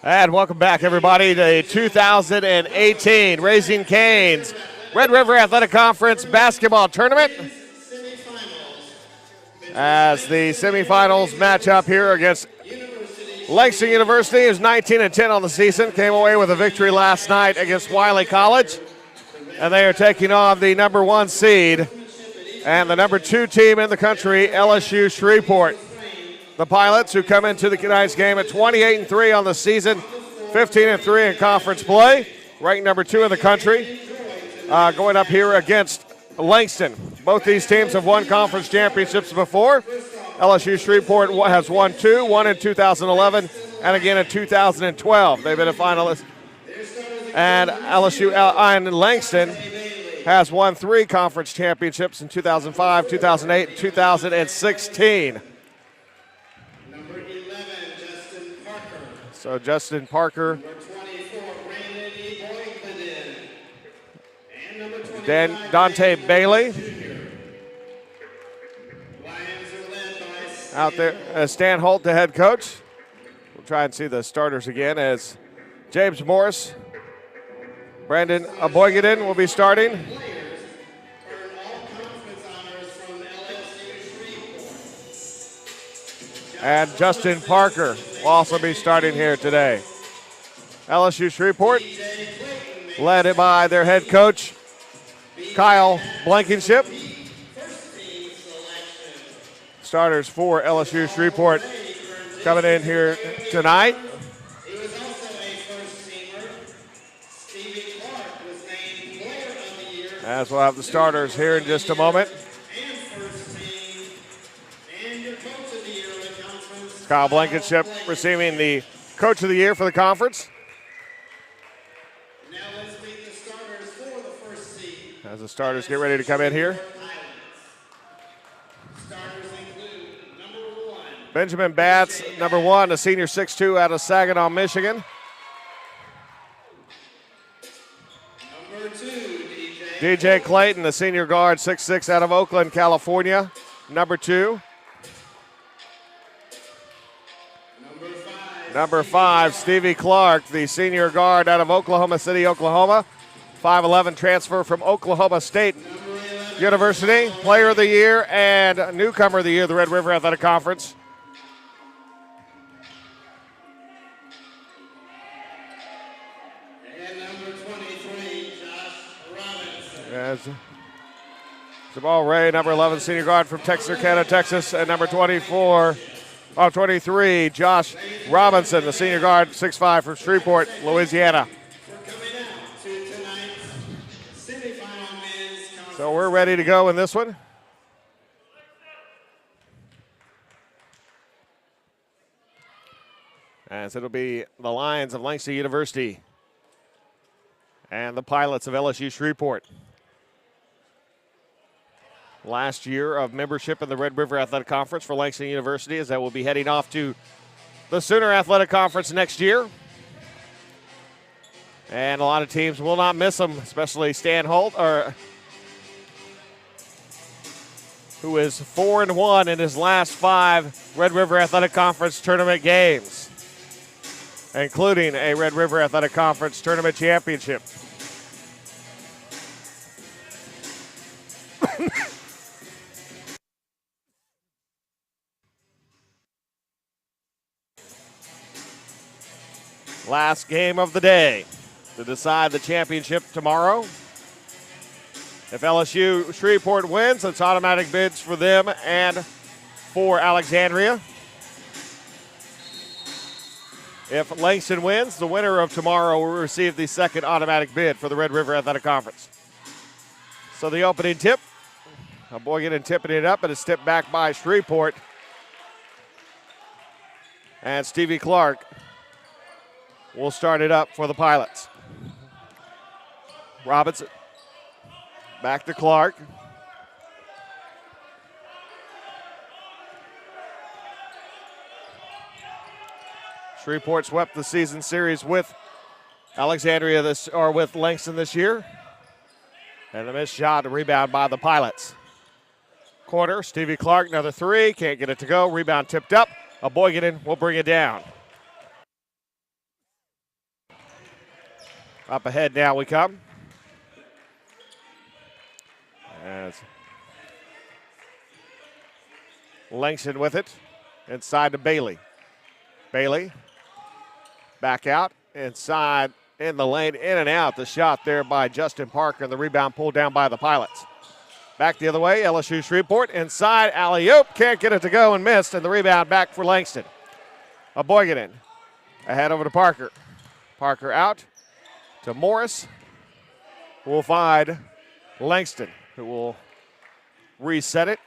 And welcome back, everybody, to the 2018 Raising Cane's Red River Athletic Conference Basketball Tournament. As the semifinals match up here against Langston University, who's 19-10 on the season, came away with a victory last night against Wiley College. And they are taking on the number 1 seed and the number 2 team in the country, LSU Shreveport. The Pilots, who come into tonight's game at 28-3 on the season, 15-3 in conference play, ranked number 2 in the country, going up here against Langston. Both these teams have won conference championships before. LSU Shreveport has won 2, one in 2011 and again in 2012. They've been a finalist. And LSU and Langston has won 3 conference championships in 2005, 2008, and 2016. So Justin Parker, Dante Bailey out there. Stan Holt, the head coach. We'll try and see the starters again as James Morris, Brandon Aboygadin will be starting. And Justin Parker will also be starting here today. LSU Shreveport, led by their head coach, Kyle Blankenship. Starters for LSU Shreveport coming in here tonight. As we'll have the starters here in just a moment. Kyle Blankenship receiving the Coach of the Year for the conference. Now let's meet the starters for the first seed. As the starters get ready to come in here. Starters include number 1. Benjamin Batts, number 1, a senior 6'2" out of Saginaw, Michigan. Number 2, DJ Clayton, the senior guard, 6'6" out of Oakland, California, number 2. Number 5, Stevie Clark, the senior guard out of Oklahoma City, Oklahoma. 5'11" transfer from Oklahoma State University. Player of the Year and Newcomer of the Year, the Red River Athletic Conference. And number 23, Josh Robinson. As Jamal Ray, number 11, senior guard from Texarkana, Texas, and number 23, Josh Robinson, the senior guard, 6'5", from Shreveport, Louisiana. So we're ready to go in this one. As it'll be the Lions of Langston University and the Pilots of LSU Shreveport. Last year of membership in the Red River Athletic Conference for Langston University, as that will be heading off to the Sooner Athletic Conference next year. And a lot of teams will not miss them, especially Stan Holt, who is 4-1 in his last 5 Red River Athletic Conference tournament games, including a Red River Athletic Conference tournament championship. Last game of the day to decide the championship tomorrow. If LSU Shreveport wins, it's automatic bids for them and for Alexandria. If Langston wins, the winner of tomorrow will receive the second automatic bid for the Red River Athletic Conference. So the opening tip, Aboygadin tipping it up, but it's tipped back by Shreveport. And Stevie Clark will start it up for the Pilots. Robinson back to Clark. Shreveport swept the season series with with Langston this year. And a missed shot, a rebound by the Pilots. Corner, Stevie Clark, another 3, can't get it to go. Rebound tipped up. Aboygadin will bring it down. Up ahead now we come. As Langston with it. Inside to Bailey. Bailey back out. Inside in the lane. In and out. The shot there by Justin Parker. And the rebound pulled down by the Pilots. Back the other way. LSU Shreveport. Inside. Alley-oop. Can't get it to go and missed. And the rebound back for Langston. Aboyganin ahead over to Parker. Parker out to Morris. We'll find Langston, who will reset it.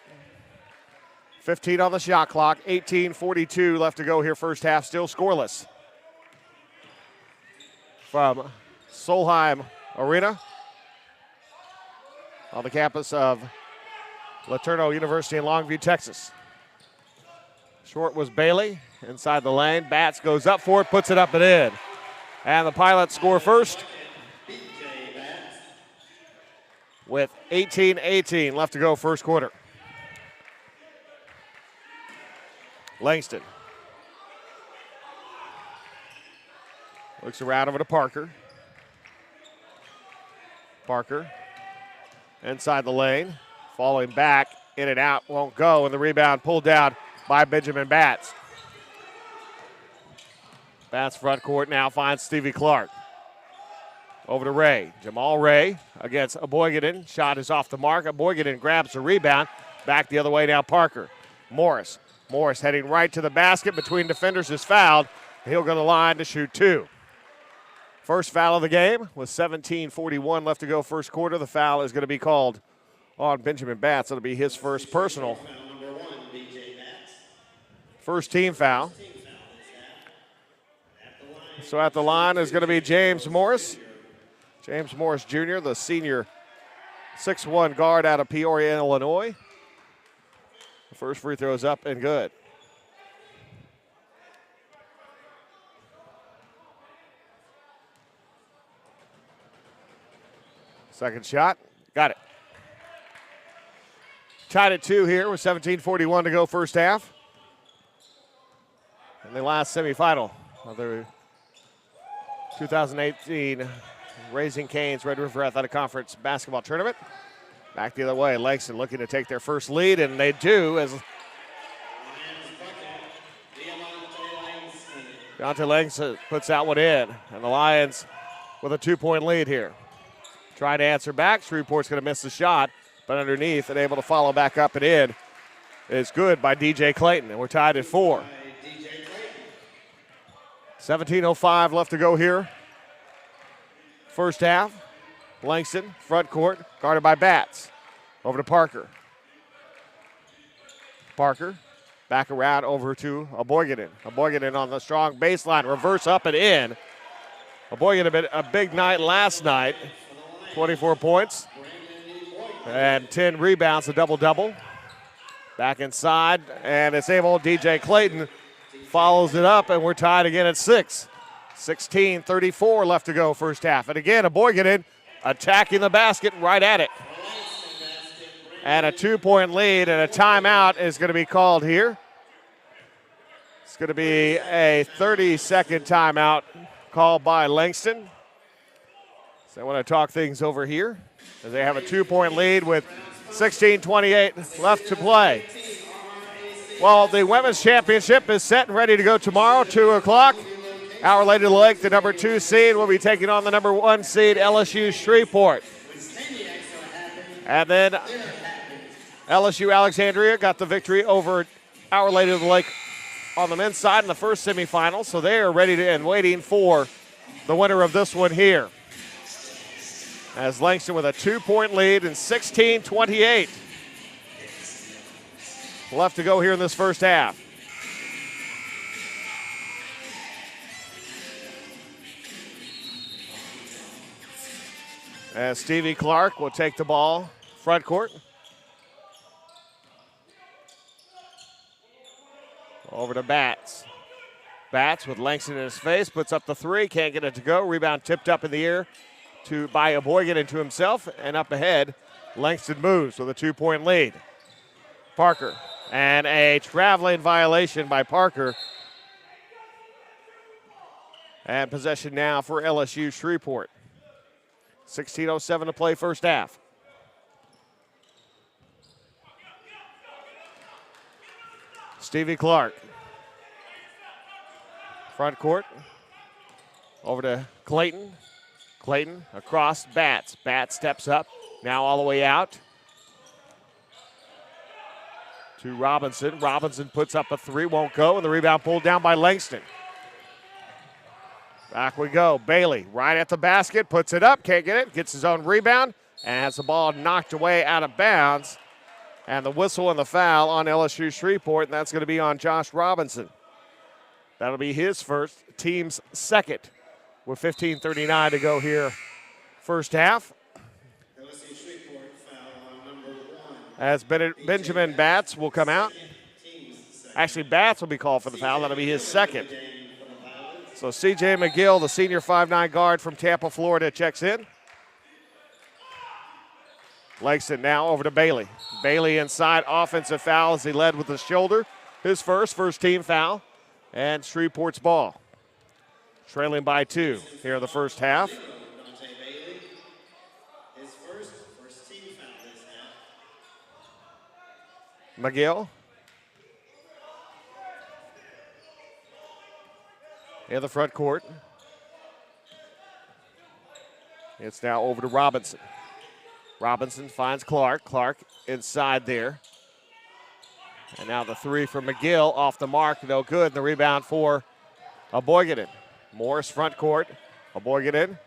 15 on the shot clock. 18:42 left to go here first half. Still scoreless. From Solheim Arena on the campus of Laterno University in Longview, Texas. Short was Bailey inside the lane. Batts goes up for it, puts it up and in. And the Pilots score first with 18-18 left to go first quarter. Langston looks around over to Parker. Parker inside the lane, falling back, in and out, won't go, and the rebound pulled down by Benjamin Batts. Batts front court now finds Stevie Clark. Over to Ray. Jamal Ray against Aboyganin. Shot is off the mark. Aboyganin grabs the rebound. Back the other way now, Parker. Morris. Morris heading right to the basket between defenders is fouled. He'll go to the line to shoot two. First foul of the game with 17:41 left to go first quarter. The foul is going to be called on Benjamin Batts. It'll be his first personal. First team foul. So at the line is going to be James Morris. James Morris Jr., the senior 6'1" guard out of Peoria, Illinois. The first free throw is up and good. Second shot, got it. Tied at 2 here with 17:41 to go first half. And the last semifinal of the 2018 Raising Cane's Red River Athletic Conference basketball tournament. Back the other way, Langston looking to take their first lead, and they do as Deontay Langston puts that one in. And the Lions with a 2-point lead here. Trying to answer back. Shreveport's going to miss the shot, but underneath and able to follow back up and in is good by DJ Clayton, and we're tied at 4. 17:05 left to go here. First half. Langston, front court, guarded by Batts. Over to Parker. Parker, back around over to Aboyganin. Aboyganin on the strong baseline, reverse up and in. Aboyganin had a big night last night. 24 points and 10 rebounds, a double-double. Back inside, and it's able, DJ Clayton follows it up, and we're tied again at 6. 16:34 left to go first half. And again, Aboyganin attacking the basket right at it. And a 2-point lead and a timeout is going to be called here. It's going to be a 30-second timeout called by Langston. So I want to talk things over here as they have a 2-point lead with 16:28 left to play. Well, the women's championship is set and ready to go tomorrow, 2 o'clock. Hour later, the Lake, the number 2 seed, will be taking on the number 1 seed, LSU Shreveport. And then LSU Alexandria got the victory over Our Lady of the Lake on the men's side in the first semifinal. So they are ready to and waiting for the winner of this one here. As Langston with a 2-point lead and 16:28 left to go here in this first half. As Stevie Clark will take the ball front court. Over to Batts. Batts with Langston in his face, puts up the 3, can't get it to go. Rebound tipped up in the air by Aboyganin to himself, and up ahead, Langston moves with a 2-point lead. Parker, and a traveling violation by Parker. And possession now for LSU Shreveport. 16:07 to play first half. Stevie Clark. Front court. Over to Clayton. Clayton across Batts. Batts steps up. Now all the way out. To Robinson. Robinson puts up a three. Won't go. And the rebound pulled down by Langston. Back we go. Bailey right at the basket. Puts it up. Can't get it. Gets his own rebound. And has the ball knocked away out of bounds. And the whistle and the foul on LSU Shreveport. And that's going to be on Josh Robinson. That'll be his first. Team's second. With 15:39 to go here first half. LSU Shreveport foul on number 1. As Benjamin Batts will come out. Actually, Batts will be called for the foul. That'll be his second. So C.J. McGill, the senior 5'9" guard from Tampa, Florida, checks in. Langston now over to Bailey. Bailey inside, offensive foul as he led with the shoulder. His first team foul, and Shreveport's ball. Trailing by 2 here in the first half. His first team foul this half. McGill. In the front court. It's now over to Robinson. Robinson finds Clark. Clark inside there. And now the three from McGill off the mark, no good. And the rebound for Aboygaden. Morris front court. Aboygaden.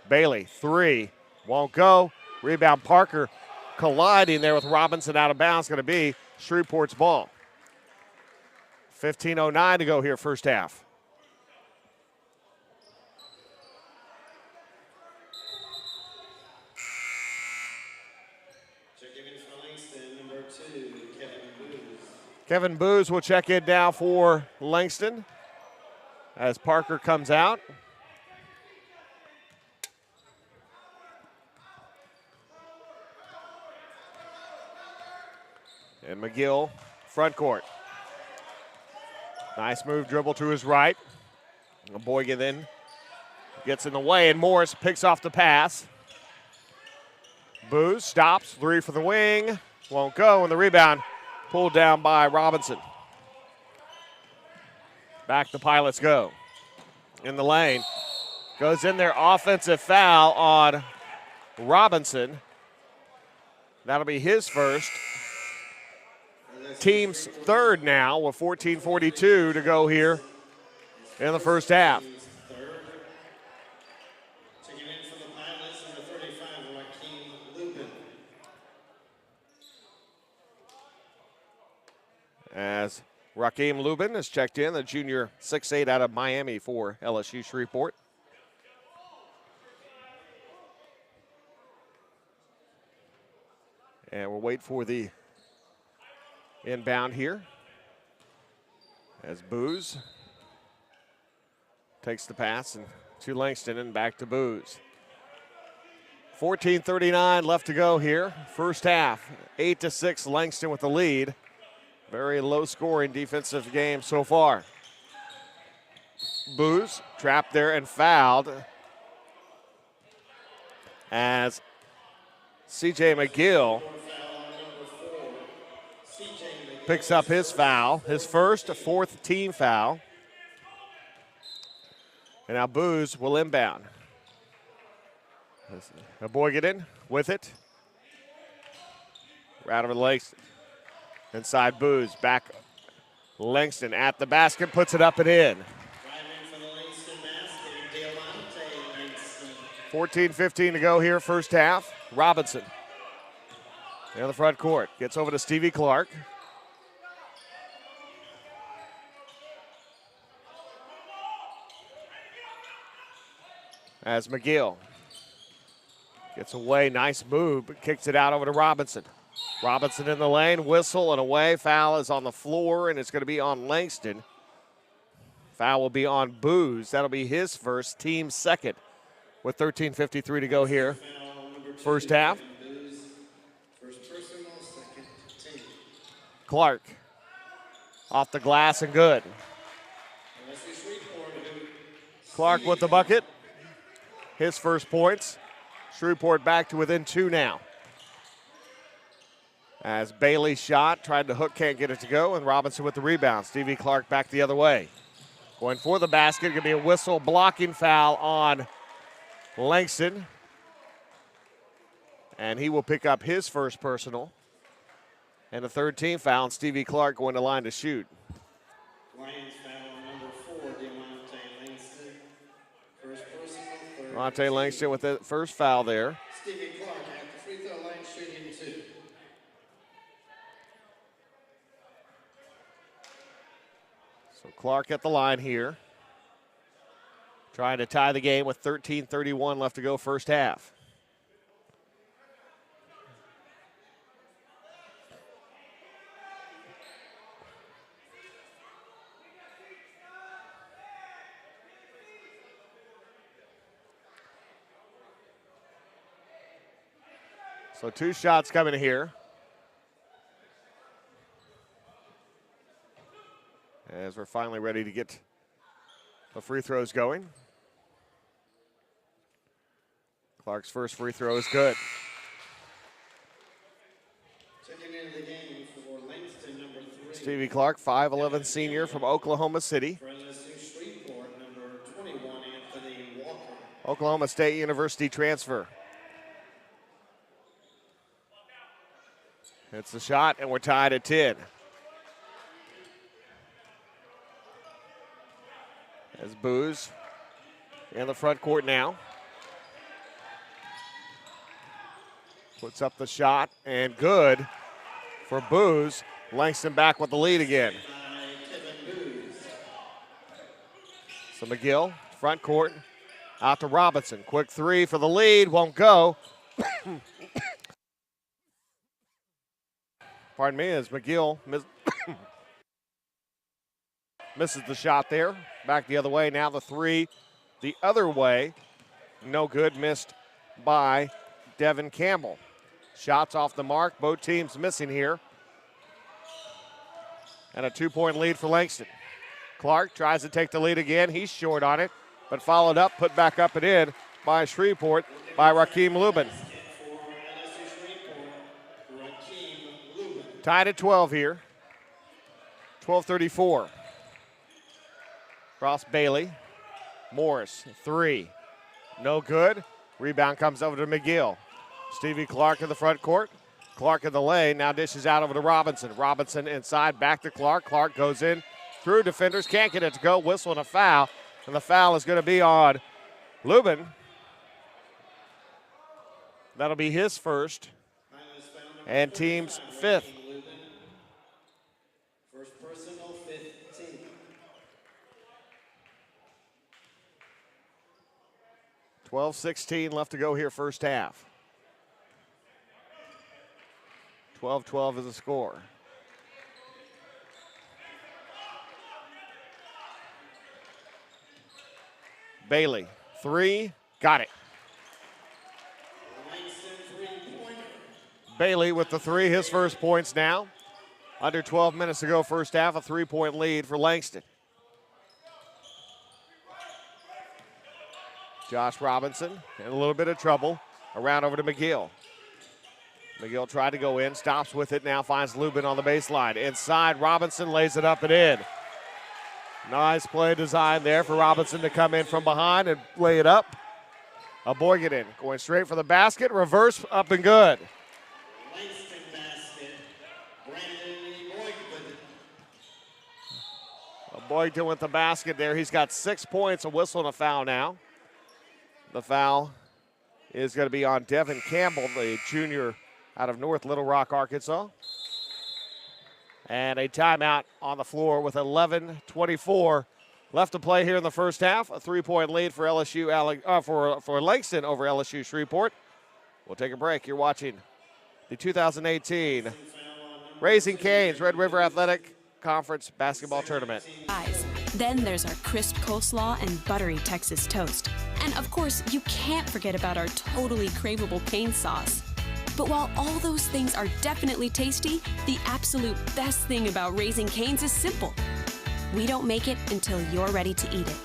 Bailey, three. Won't go. Rebound Parker colliding there with Robinson out of bounds. Going to be Shreveport's ball. 15:09 to go here first half. Kevin Booz will check in now for Langston as Parker comes out. And McGill, front court. Nice move, dribble to his right. Boygan then gets in the way, and Morris picks off the pass. Booz stops, three for the wing. Won't go, and the rebound pulled down by Robinson. Back the Pilots go. In the lane. Goes in there, offensive foul on Robinson. That'll be his first. Team's third now with 14:42 to go here in the first half. As Rakeem Lubin has checked in, the junior 6'8" out of Miami for LSU Shreveport. And we'll wait for the inbound here as Booz takes the pass and to Langston and back to Booz. 14:39 left to go here. First half, 8-6 Langston with the lead. Very low-scoring defensive game so far. Booz trapped there and fouled as C.J. McGill picks up his foul, his first, fourth team foul. And now Booz will inbound. Aboygaden with it. Right over the Langston. Inside Booz, back Langston at the basket, puts it up and in. 14:15 to go here, first half. Robinson in the front court, gets over to Stevie Clark. As McGill gets away, nice move, but kicks it out over to Robinson. Robinson in the lane, whistle and away. Foul is on the floor, and it's going to be on Langston. Foul will be on Booz. That'll be his first, team second, with 13:53 to go here. First half. Clark off the glass and good. Clark with the bucket. His first points. Shreveport back to within 2 now. As Bailey shot, tried to hook, can't get it to go, and Robinson with the rebound. Stevie Clark back the other way. Going for the basket, gonna be a whistle blocking foul on Langston. And he will pick up his first personal. And a third team foul, and Stevie Clark going to line to shoot. Lions foul on number 4, Delonte Langston. First personal, third. Delonte Langston with the first foul there. Stevie Clark at the free throw line shooting 2. So Clark at the line here. Trying to tie the game with 13:31 left to go first half. So 2 shots coming here. As we're finally ready to get the free throws going. Clark's first free throw is good. Checking into the game for Langston, number 3. Stevie Clark, 5'11" senior from Oklahoma City. For LSU Shreveport, number 21, Anthony Walker. Oklahoma State University transfer. It's the shot, and we're tied at 10. As Booz in the front court now. Puts up the shot, and good for Booz. Langston back with the lead again. So McGill, front court, out to Robinson. Quick 3 for the lead, won't go. Pardon me, as McGill misses the shot there. Back the other way, now the 3 the other way. No good, missed by Devin Campbell. Shots off the mark, both teams missing here. And a 2-point lead for Langston. Clark tries to take the lead again. He's short on it, but followed up, put back up and in by Shreveport by Rakeem Lubin. Tied at 12 here. 12:34. Cross Bailey. Morris, 3. No good. Rebound comes over to McGill. Stevie Clark in the front court. Clark in the lane. Now dishes out over to Robinson. Robinson inside, back to Clark. Clark goes in through defenders. Can't get it to go. Whistle and a foul. And the foul is going to be on Lubin. That'll be his first and team's 5th. First personal, 15. 12:16 left to go here first half. 12-12 is the score. Bailey, 3, got it. Bailey with the 3, his first points now. Under 12 minutes to go first half, a 3-point lead for Langston. Josh Robinson in a little bit of trouble. Around over to McGill. McGill tried to go in, stops with it, now finds Lubin on the baseline. Inside, Robinson lays it up and in. Nice play design there for Robinson to come in from behind and lay it up. Aboygaden going straight for the basket, reverse, up and good. Langston basket, Brandon Aboygaden. Aboygaden with the basket there. He's got 6 points, a whistle and a foul now. The foul is going to be on Devin Campbell, the junior out of North Little Rock, Arkansas. And a timeout on the floor with 11:24 left to play here in the first half. A 3-point lead for LSU, for Langston over LSU Shreveport. We'll take a break. You're watching the 2018 Raising Cane's Red River Athletic Conference Basketball Tournament. Then there's our crisp coleslaw and buttery Texas toast. And of course, you can't forget about our totally craveable cane sauce. But while all those things are definitely tasty, the absolute best thing about Raising Cane's is simple. We don't make it until you're ready to eat it.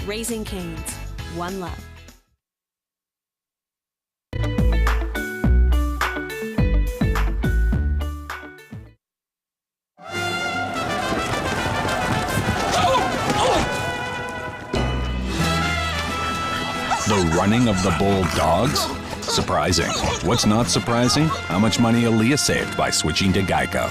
Raising Cane's, one love. The running of the Bulldogs? Surprising. What's not surprising? How much money Aaliyah saved by switching to Geico.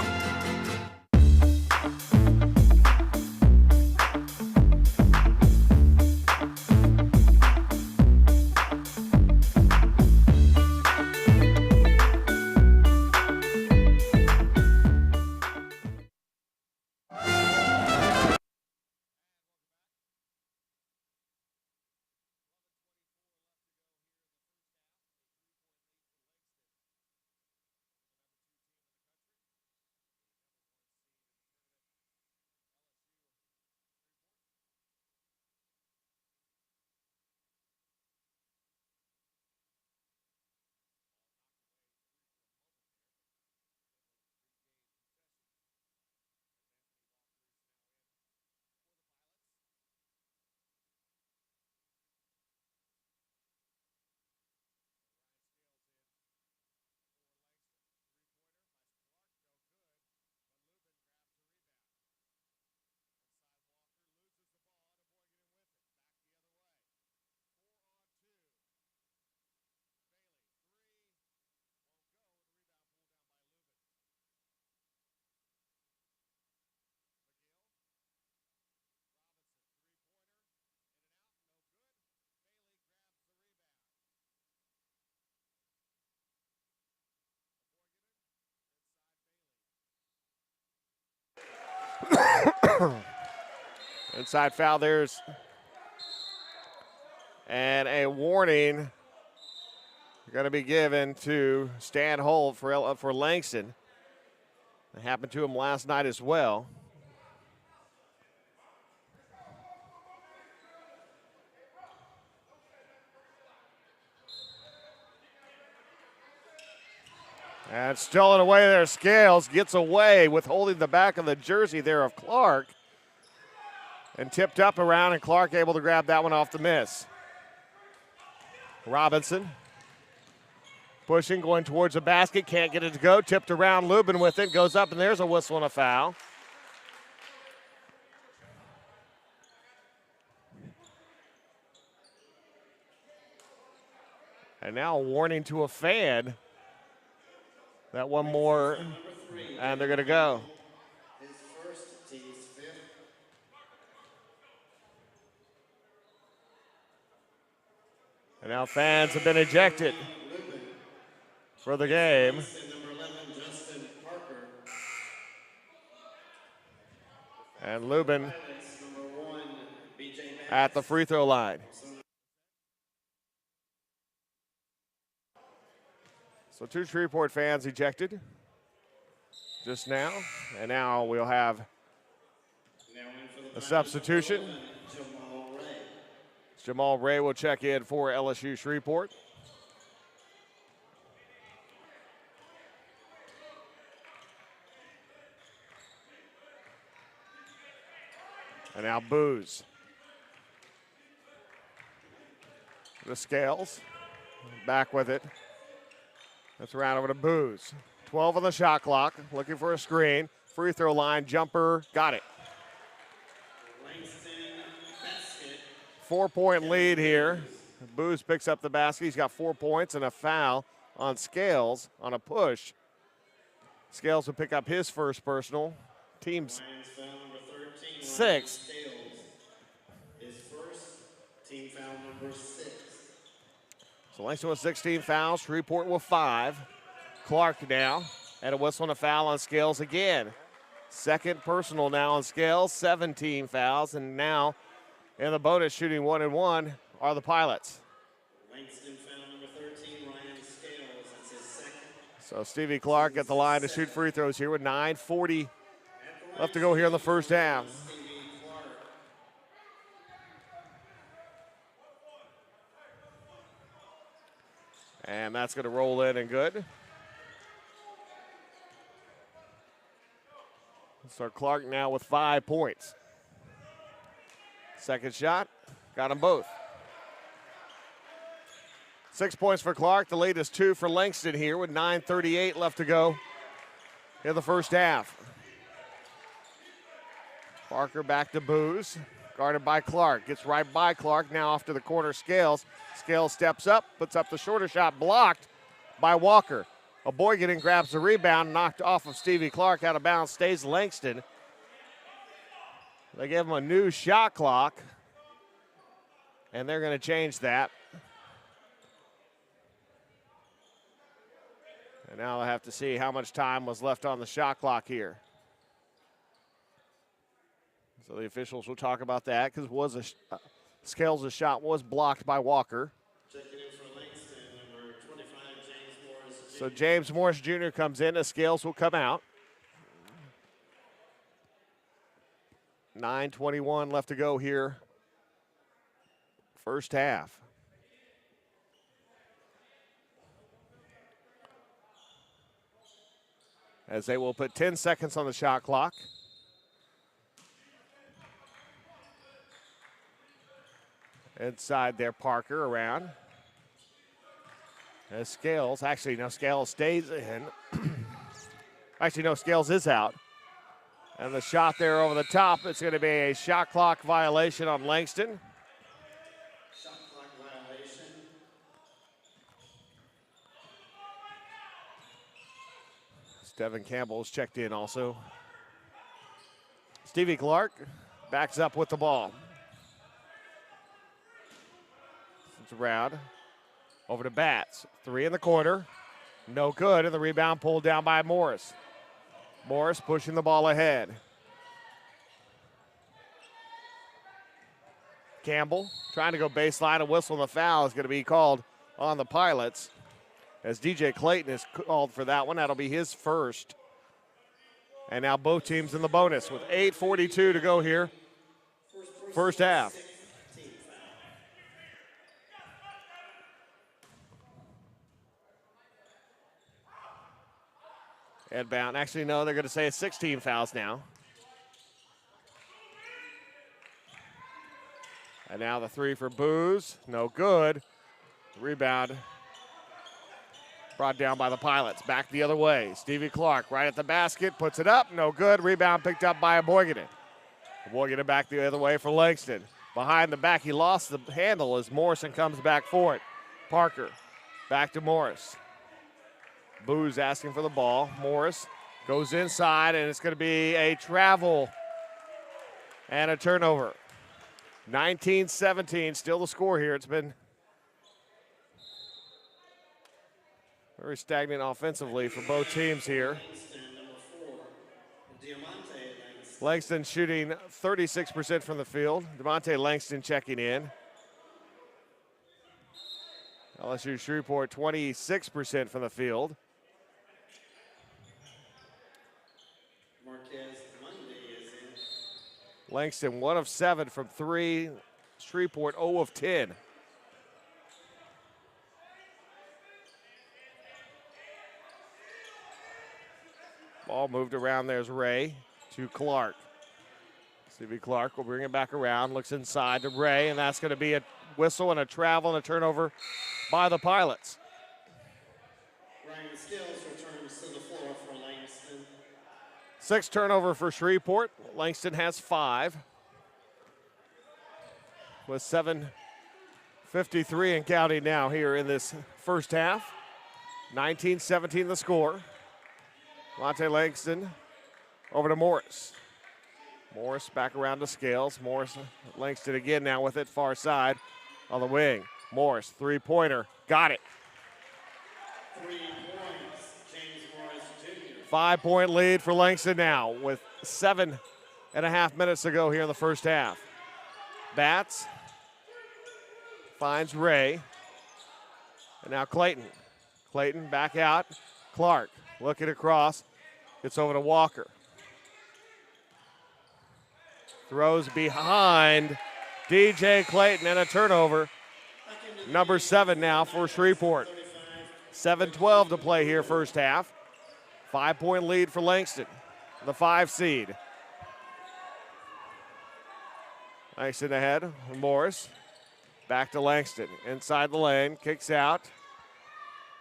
Inside foul, there's and a warning going to be given to Stan Holt for Langston. It happened to him last night as well. And stolen away there, Scales gets away with holding the back of the jersey there of Clark. And tipped up around, and Clark able to grab that one off the miss. Robinson pushing, going towards the basket, can't get it to go. Tipped around, Lubin with it, goes up, and there's a whistle and a foul. And now a warning to a fan. That one more, and they're going to go. His first, team's fifth. And now fans have been ejected for the game. Number 11, Justin Parker. And Lubin Number 1, BJ Mack. at the free throw line. So 2 Shreveport fans ejected just now. And now we'll have a substitution. Jamal Ray will check in for LSU Shreveport. And now Booz. The Scales. Back with it. That's around over to Booz. 12 on the shot clock. Looking for a screen. Free throw line. Jumper. Got it. 4-point lead here. Booz picks up the basket. He's got 4 points and a foul on Scales on a push. Scales will pick up his first personal. Team's 6. His first team foul number 6. So Langston with 16 fouls, Shreveport with 5. Clark now, and a whistle and a foul on Scales again. Second personal now on Scales, 17 fouls, and now in the bonus shooting 1 and 1 are the Pilots. Langston foul number 13, Ryan Scales. That's his second. So Stevie Clark at the line to shoot free throws here with 9:40 left to go here in the first half. And that's going to roll in and good. So Clark now with 5 points. Second shot, got them both. 6 points for Clark. The lead is 2 for Langston here with 9:38 left to go in the first half. Parker back to Booz. Guarded by Clark. Gets right by Clark. Now off to the corner, Scales. Scales steps up, puts up the shorter shot, blocked by Walker. Boygaden grabs the rebound, knocked off of Stevie Clark, out of bounds, stays Langston. They give him a new shot clock, and they're going to change that. And now they'll have to see how much time was left on the shot clock here. So the officials will talk about that because Scales' shot was blocked by Walker. Checking in for Langston, number 25, James Morris Jr. So James Morris Jr. comes in, as Scales will come out. 9:21 left to go here. First half. As they will put 10 seconds on the shot clock. Inside there, Parker around. As Scales, Scales stays in. Scales is out. And the shot there over the top, it's going to be a shot clock violation on Langston. Shot clock violation. Devin Campbell's checked in also. Stevie Clark backs up with the ball. It's around. Over to Batts. 3 in the corner. No good, and the rebound pulled down by Morris. Morris pushing the ball ahead. Campbell trying to go baseline. A whistle and the foul is going to be called on the Pilots, as DJ Clayton is called for that one. That'll be his first. And now both teams in the bonus with 8:42 to go here. First half. Headbound. Actually, no, they're going to say it's 16 fouls now. And now the 3 for Booz. No good. Rebound brought down by the Pilots. Back the other way. Stevie Clark right at the basket. Puts it up. No good. Rebound picked up by Boygaden. Boygaden back the other way for Langston. Behind the back. He lost the handle as Morrison comes back for it. Parker back to Morris. Booz asking for the ball. Morris goes inside, and it's going to be a travel and a turnover. 19-17, still the score here. It's been very stagnant offensively for both teams here. Langston shooting 36% from the field. DeMonte Langston checking in. LSU Shreveport 26% from the field. Langston 1 of 7 from 3. Shreveport 0 of 10. Ball moved around. There's Ray to Clark. Stevie Clark will bring it back around. Looks inside to Ray, and that's going to be a whistle and a travel and a turnover by the Pilots. Ryan Skills returns to the floor for Langston. 6 turnover for Shreveport. Langston has 5. With 7:53 and counting now here in this first half. 19-17 the score. Monte Langston over to Morris. Morris back around to Scales. Morris, Langston again now with it far side on the wing. Morris, 3-pointer, got it. 3 points, James Morris Jr. 5-point lead for Langston now with 7.5 minutes to go here in the first half. Batts finds Ray. And now Clayton. Clayton back out. Clark looking across. Gets over to Walker. Throws behind DJ Clayton and a turnover. Number 7 now for Shreveport. 7:12 to play here first half. 5-point lead for Langston, the 5 seed. Langston ahead. Morris back to Langston. Inside the lane. Kicks out.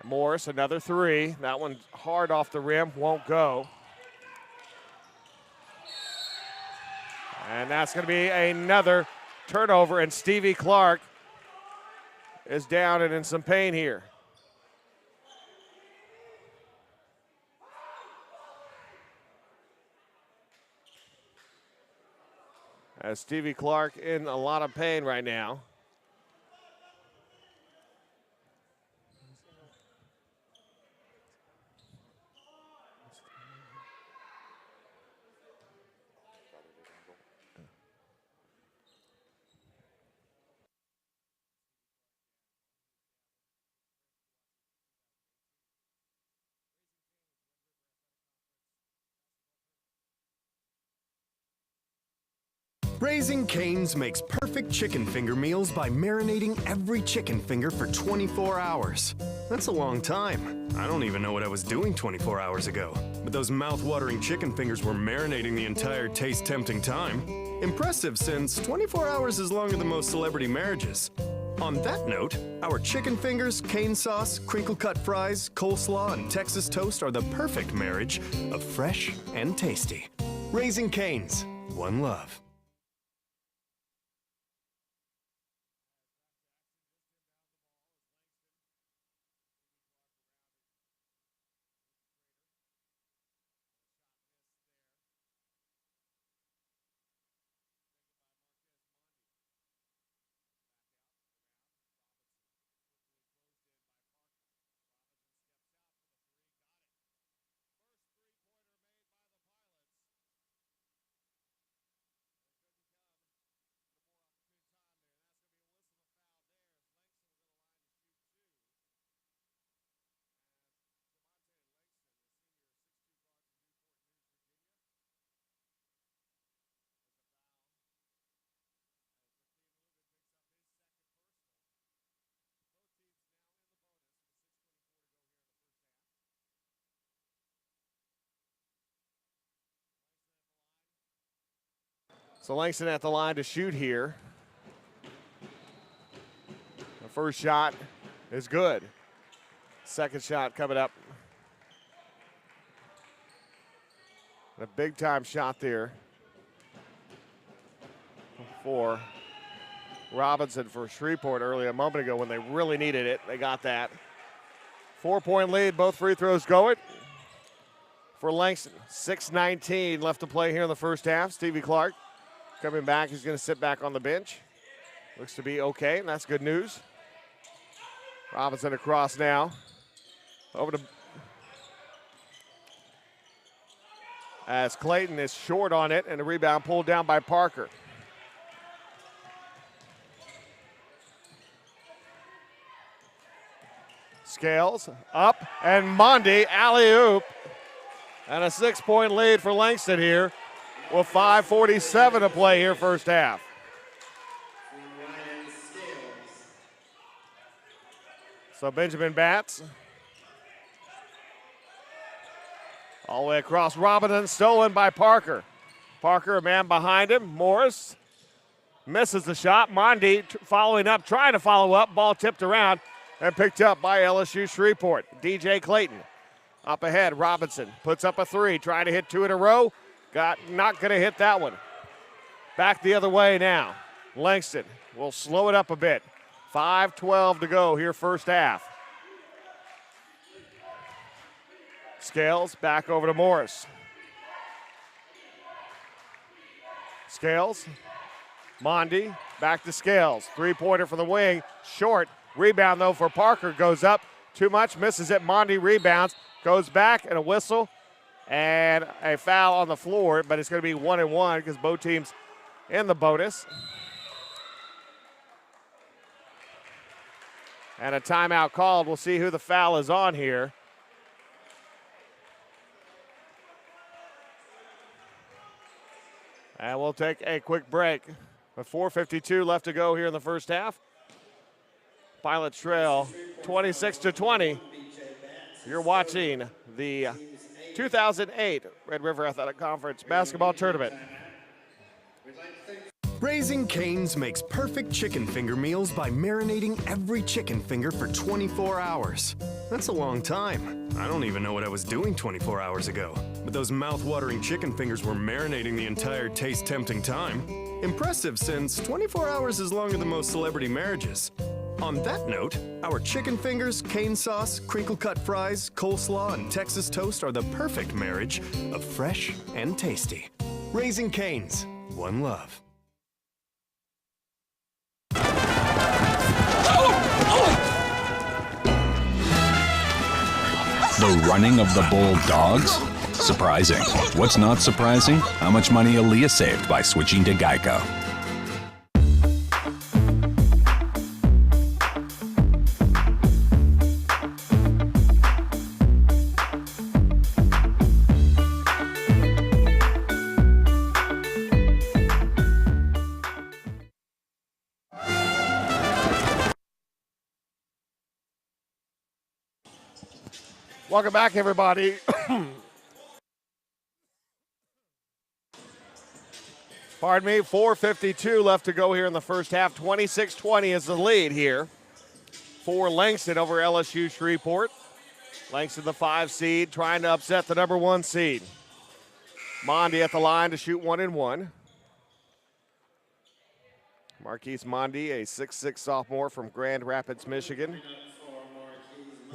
Morris, another 3. That one hard off the rim. Won't go. And that's going to be another turnover, and Stevie Clark is down and in some pain here. As Stevie Clark in a lot of pain right now. Raising Cane's makes perfect chicken finger meals by marinating every chicken finger for 24 hours. That's a long time. I don't even know what I was doing 24 hours ago. But those mouth-watering chicken fingers were marinating the entire taste-tempting time. Impressive, since 24 hours is longer than most celebrity marriages. On that note, our chicken fingers, cane sauce, crinkle-cut fries, coleslaw, and Texas toast are the perfect marriage of fresh and tasty. Raising Cane's, one love. So Langston at the line to shoot here. The first shot is good. Second shot coming up. A big time shot there for Robinson for Shreveport early a moment ago when they really needed it. They got that. 4-point lead, both free throws going for Langston. 6:19 left to play here in the first half. Stevie Clark coming back. He's going to sit back on the bench. Looks to be okay, and that's good news. Robinson across now. Over to as Clayton is short on it, and the rebound pulled down by Parker. Scales up, and Mondi alley-oop. And a 6-point lead for Langston here with 5:47 to play here first half. So Benjamin Batts. All the way across Robinson, stolen by Parker. Parker, a man behind him. Morris misses the shot. Mondi following up, trying to follow up. Ball tipped around and picked up by LSU Shreveport. DJ Clayton up ahead. Robinson puts up a three, trying to hit two in a row. Not going to hit that one. Back the other way now. Langston will slow it up a bit. 5:12 to go here first half. Scales back over to Morris. Scales. Mondi back to Scales. Three-pointer for the wing. Short. Rebound, though, for Parker. Goes up. Too much. Misses it. Mondi rebounds. Goes back, and a whistle. And a foul on the floor, but it's going to be 1-1 because both teams in the bonus. And a timeout called. We'll see who the foul is on here. And we'll take a quick break. With 4:52 left to go here in the first half. Pilot Trail 26-20. You're watching the 2008 Red River Athletic Conference basketball tournament. Raising Cane's makes perfect chicken finger meals by marinating every chicken finger for 24 hours. That's a long time. I don't even know what I was doing 24 hours ago. But those mouth-watering chicken fingers were marinating the entire taste-tempting time. Impressive, since 24 hours is longer than most celebrity marriages. On that note, our chicken fingers, cane sauce, crinkle-cut fries, coleslaw, and Texas toast are the perfect marriage of fresh and tasty. Raising Cane's, one love. The running of the Bulldogs? Surprising. What's not surprising? How much money Aaliyah saved by switching to Geico. Welcome back, everybody. Pardon me, 4:52 left to go here in the first half. 26-20 is the lead here for Langston over LSU Shreveport. Langston, the 5 seed, trying to upset the number 1 seed. Mondi at the line to shoot 1-1. Marquise Mondi, a 6'6 sophomore from Grand Rapids, Michigan.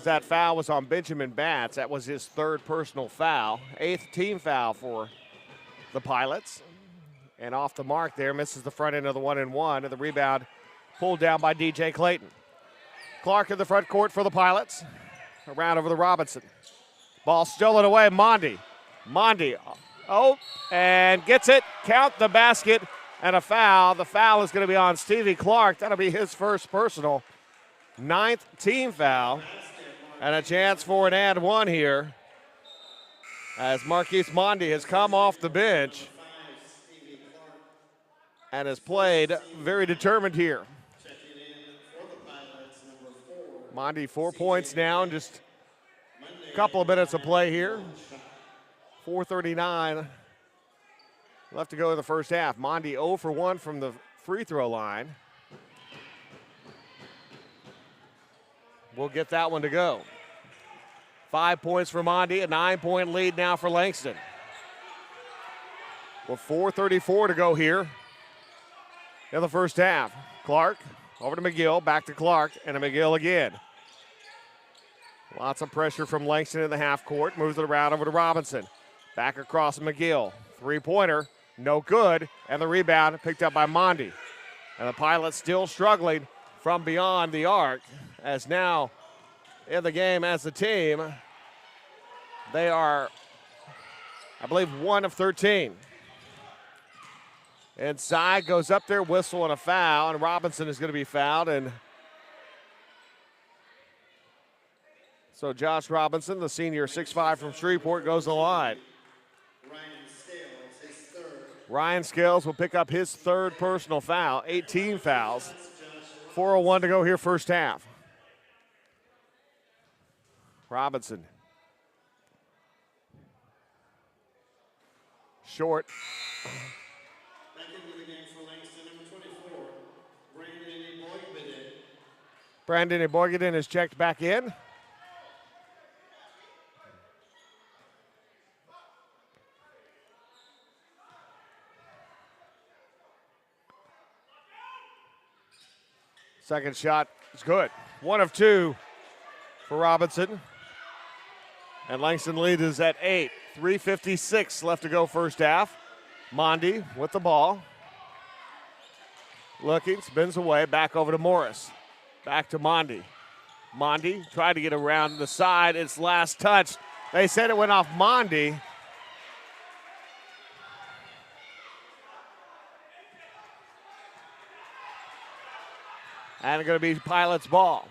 That foul was on Benjamin Batts. That was his 3rd personal foul. 8th team foul for the Pilots. And off the mark there, misses the front end of the 1-1. And the rebound pulled down by DJ Clayton. Clark in the front court for the Pilots. Around over to Robinson. Ball stolen away, Mondi. Mondi, and gets it. Count the basket and a foul. The foul is going to be on Stevie Clark. That'll be his 1st personal. 9th team foul. And a chance for an and 1 here as Marquise Mondi has come off the bench and has played very determined here. Mondi 4 points now in just a couple of minutes of play here. 4:39 left to go in the first half. Mondi 0 for 1 from the free throw line. We'll get that one to go. 5 points for Mondi, a 9-point lead now for Langston. With 4:34 to go here in the first half. Clark over to McGill, back to Clark, and to McGill again. Lots of pressure from Langston in the half court. Moves it around over to Robinson. Back across McGill. 3-pointer, no good, and the rebound picked up by Mondi. And the Pilots still struggling from beyond the arc, as now in the game as a team, they are, I believe, 1 of 13. Inside, goes up there, whistle and a foul, and Robinson is going to be fouled. And so Josh Robinson, the senior 6'5 from Shreveport, goes to the line. Ryan Scales will pick up his 3rd personal foul, 18 fouls. 4:01 to go here first half. Robinson. Short. Back into the game for Langston, number 24, Brandon Eboigheden. Brandon Eboigheden is checked back in. Second shot is good. 1 of 2 for Robinson. And Langston lead is at 8. 3:56 left to go first half. Mondi with the ball. Looking, spins away, back over to Morris. Back to Mondi. Mondi tried to get around the side. It's last touch. They said it went off Mondi. And it's going to be Pilots' ball.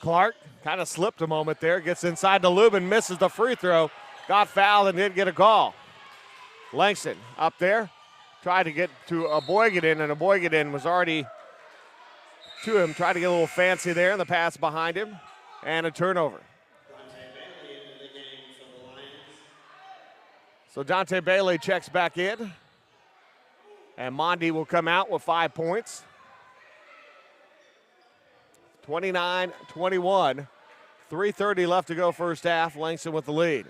Clark kind of slipped a moment there. Gets inside to Lubin, misses the free throw. Got fouled and didn't get a call. Langston up there. Tried to get to Eboigheden, and Eboigheden was already to him. Tried to get a little fancy there, and the pass behind him. And a turnover. So Dante Bailey checks back in. And Mondi will come out with 5 points. 29-21. 3:30 left to go first half. Langston with the lead.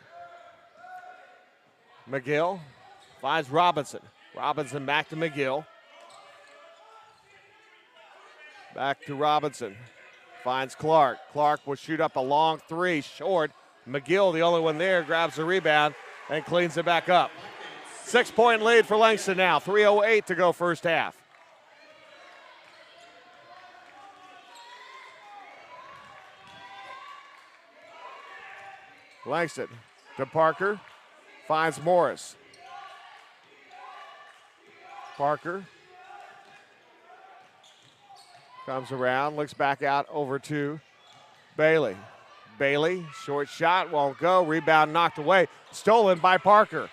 McGill finds Robinson. Robinson back to McGill. Back to Robinson. Finds Clark. Clark will shoot up a long three, short. McGill, the only one there, grabs the rebound and cleans it back up. 6-point lead for Langston now. 3:08 to go first half. Langston to Parker. Finds Morris. Parker comes around, looks back out over to Bailey. Bailey, short shot, won't go. Rebound knocked away. Stolen by Parker.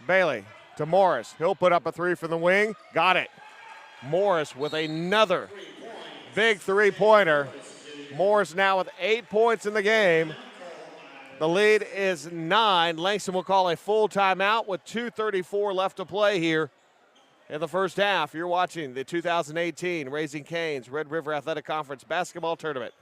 Bailey to Morris. He'll put up a three from the wing. Got it. Morris with another big three-pointer. Morris now with 8 points in the game. The lead is 9. Langston will call a full timeout with 2:34 left to play here in the first half. You're watching the 2018 Raising Cane's Red River Athletic Conference basketball tournament.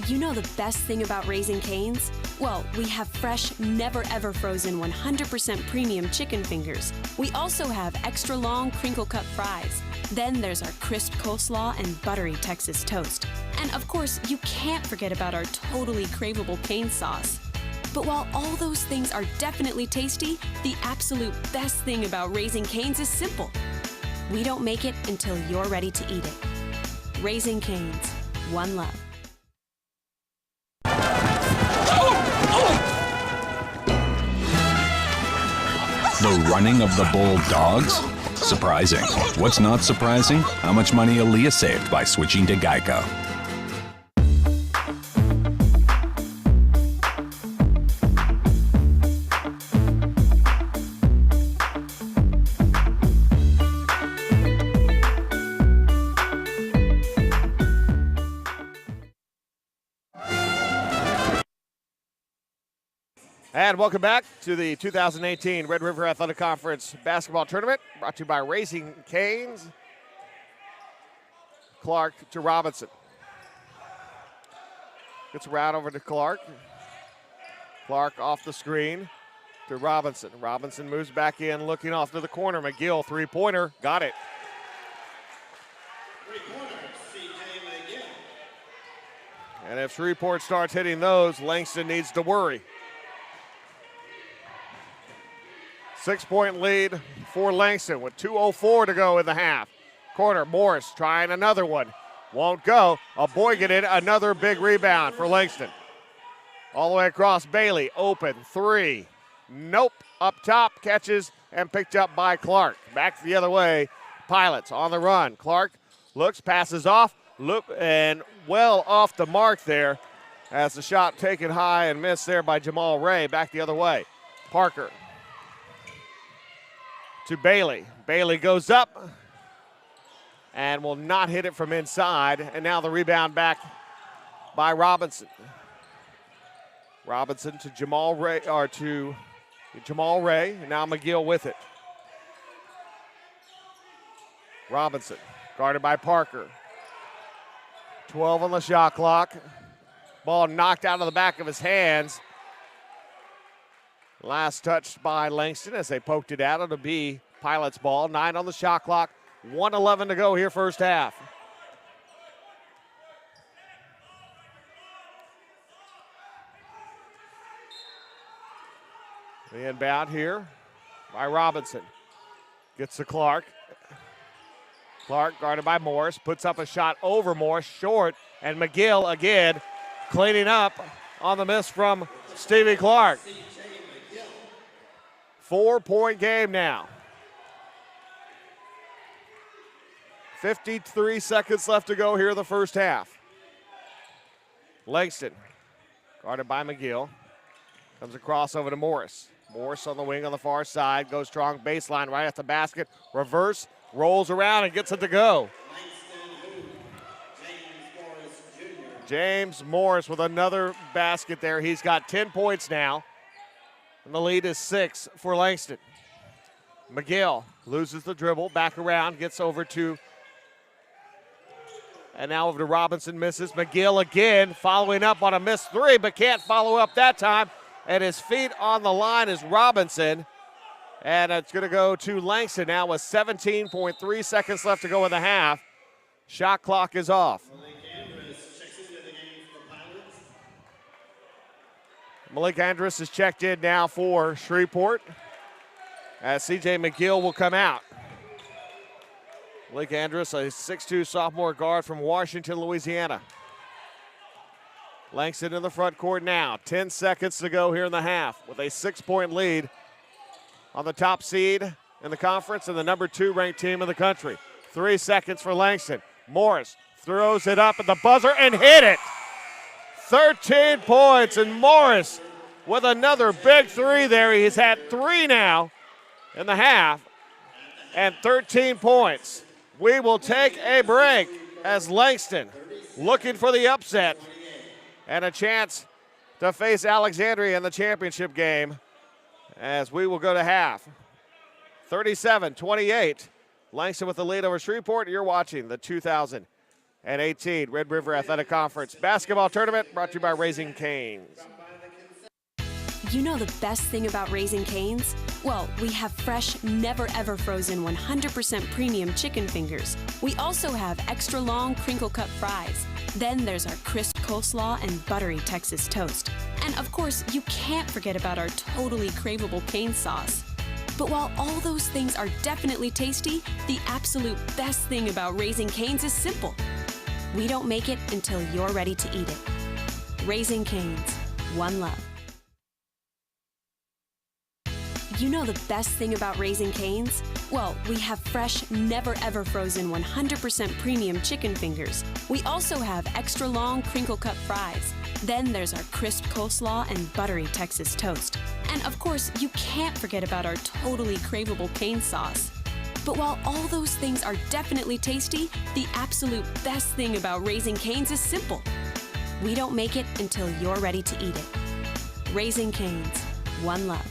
You know the best thing about Raising Cane's? Well, we have fresh, never ever frozen 100% premium chicken fingers. We also have extra long crinkle cut fries. Then there's our crisp coleslaw and buttery Texas toast. And of course, you can't forget about our totally craveable cane sauce. But while all those things are definitely tasty, the absolute best thing about Raising Cane's is simple. We don't make it until you're ready to eat it. Raising Cane's, one love. The running of the Bulldogs? Surprising. What's not surprising? How much money Aaliyah saved by switching to Geico. And welcome back to the 2018 Red River Athletic Conference basketball tournament, brought to you by Raising Cane's. Clark to Robinson. Gets around over to Clark. Clark off the screen to Robinson. Robinson moves back in, looking off to the corner. McGill, three-pointer, got it. And if Shreveport starts hitting those, Langston needs to worry. 6-point lead for Langston with 2:04 to go in the half. Corner, Morris trying another one. Won't go. Aboygan, another big rebound for Langston. All the way across, Bailey, open, three. Nope, up top, catches and picked up by Clark. Back the other way, Pilots on the run. Clark looks, passes off, look, and well off the mark there as the shot taken high and missed there by Jamal Ray. Back the other way, Parker to Bailey. Bailey goes up and will not hit it from inside. And now the rebound back by Robinson. Robinson to Jamal Ray, and now McGill with it. Robinson, guarded by Parker. 12 on the shot clock. Ball knocked out of the back of his hands. Last touched by Langston as they poked it out. It'll be Pilots ball. 9 on the shot clock. 1:11 to go here first half. The inbound here by Robinson. Gets to Clark. Clark guarded by Morris. Puts up a shot over Morris. Short. And McGill again cleaning up on the miss from Stevie Clark. 4-point game now. 53 seconds left to go here in the first half. Langston, guarded by McGill. Comes across over to Morris. Morris on the wing on the far side. Goes strong baseline right at the basket. Reverse, rolls around and gets it to go. James Morris with another basket there. He's got 10 points now. And the lead is 6 for Langston. McGill loses the dribble, back around, gets over to, and now over to Robinson, misses. McGill again, following up on a missed three, but can't follow up that time. And his feet on the line is Robinson. And it's going to go to Langston now with 17.3 seconds left to go in the half. Shot clock is off. Malik Andrus is checked in now for Shreveport, as C.J. McGill will come out. Malik Andrus, a 6'2 sophomore guard from Washington, Louisiana. Langston in the front court now. 10 seconds to go here in the half with a 6-point lead on the top seed in the conference and the number 2 ranked team in the country. 3 seconds for Langston. Morris throws it up at the buzzer and hit it. 13 points, and Morris with another big three there. He's had 3 now in the half and 13 points. We will take a break as Langston looking for the upset and a chance to face Alexandria in the championship game as we will go to half. 37-28. Langston with the lead over Shreveport. You're watching the 2018 Red River Athletic Conference basketball tournament brought to you by Raising Cane's. You know the best thing about Raising Cane's? Well, we have fresh, never ever frozen 100% premium chicken fingers. We also have extra long crinkle cut fries. Then there's our crisp coleslaw and buttery Texas toast. And of course, you can't forget about our totally craveable cane sauce. But while all those things are definitely tasty, the absolute best thing about Raising Cane's is simple. We don't make it until you're ready to eat it. Raising Cane's, one love. You know the best thing about Raising Cane's? Well, we have fresh, never ever frozen 100% premium chicken fingers. We also have extra long crinkle cut fries. Then there's our crisp coleslaw and buttery Texas toast. And of course, you can't forget about our totally craveable cane sauce. But while all those things are definitely tasty, the absolute best thing about Raising Cane's is simple. We don't make it until you're ready to eat it. Raising Cane's, one love.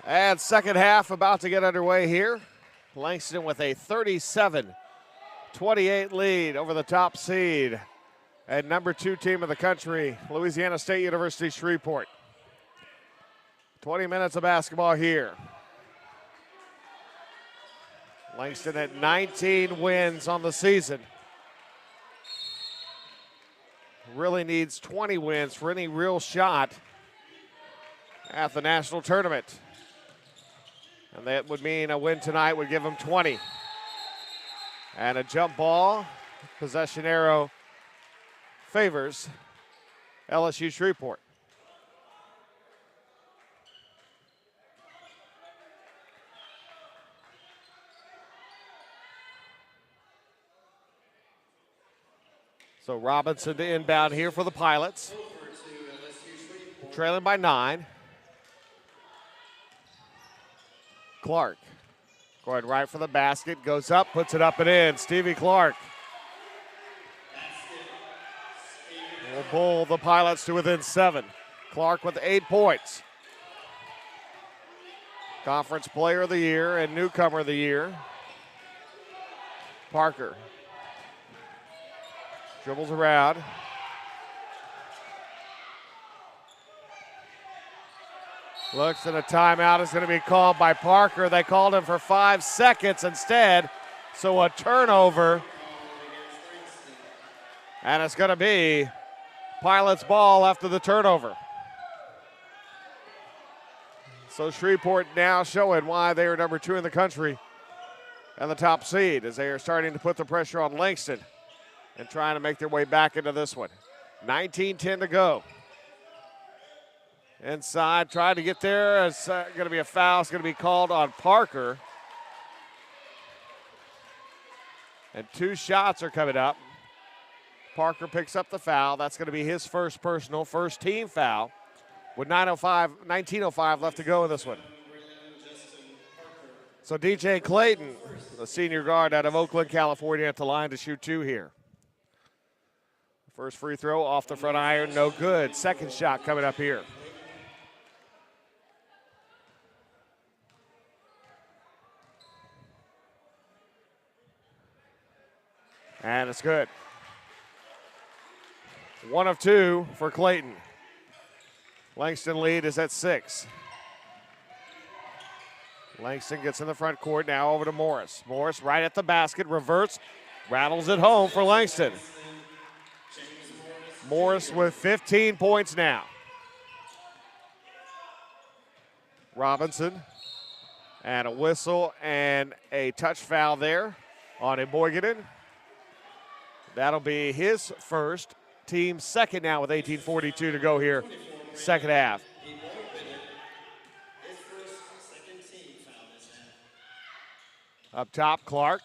And second half about to get underway here. Langston with a 37-28 lead over the top seed and number 2 team of the country, Louisiana State University Shreveport. 20 minutes of basketball here. Langston at 19 wins on the season. Really needs 20 wins for any real shot at the national tournament. And that would mean a win tonight would give them 20. And a jump ball, possession arrow favors LSU Shreveport. So Robinson to inbound here for the Pilots. Trailing by 9. Clark going right for the basket, goes up, puts it up and in. Stevie Clark will pull the Pilots to within 7. Clark with 8 points. Conference Player of the Year and Newcomer of the Year. Parker dribbles around. Looks, and a timeout is going to be called by Parker. They called him for 5 seconds instead, so a turnover. And it's going to be Pilots' ball after the turnover. So Shreveport now showing why they are number 2 in the country and the top seed, as they are starting to put the pressure on Langston and trying to make their way back into this one. 19-10 to go. Inside, trying to get there. It's going to be a foul. It's going to be called on Parker. And 2 shots are coming up. Parker picks up the foul. That's going to be his first personal, first team foul. With 19:05 left to go in this one. So DJ Clayton, the senior guard out of Oakland, California, at the line to shoot 2 here. First free throw off the front iron, no good. Second shot coming up here. And it's good. 1 of 2 for Clayton. Langston lead is at 6. Langston gets in the front court, now over to Morris. Morris right at the basket, reverts, rattles it home for Langston. Morris with 15 points now. Robinson, and a whistle and a touch foul there on Boygaden. That'll be his first, team second now with 18:42 to go here, second half. Up top, Clark.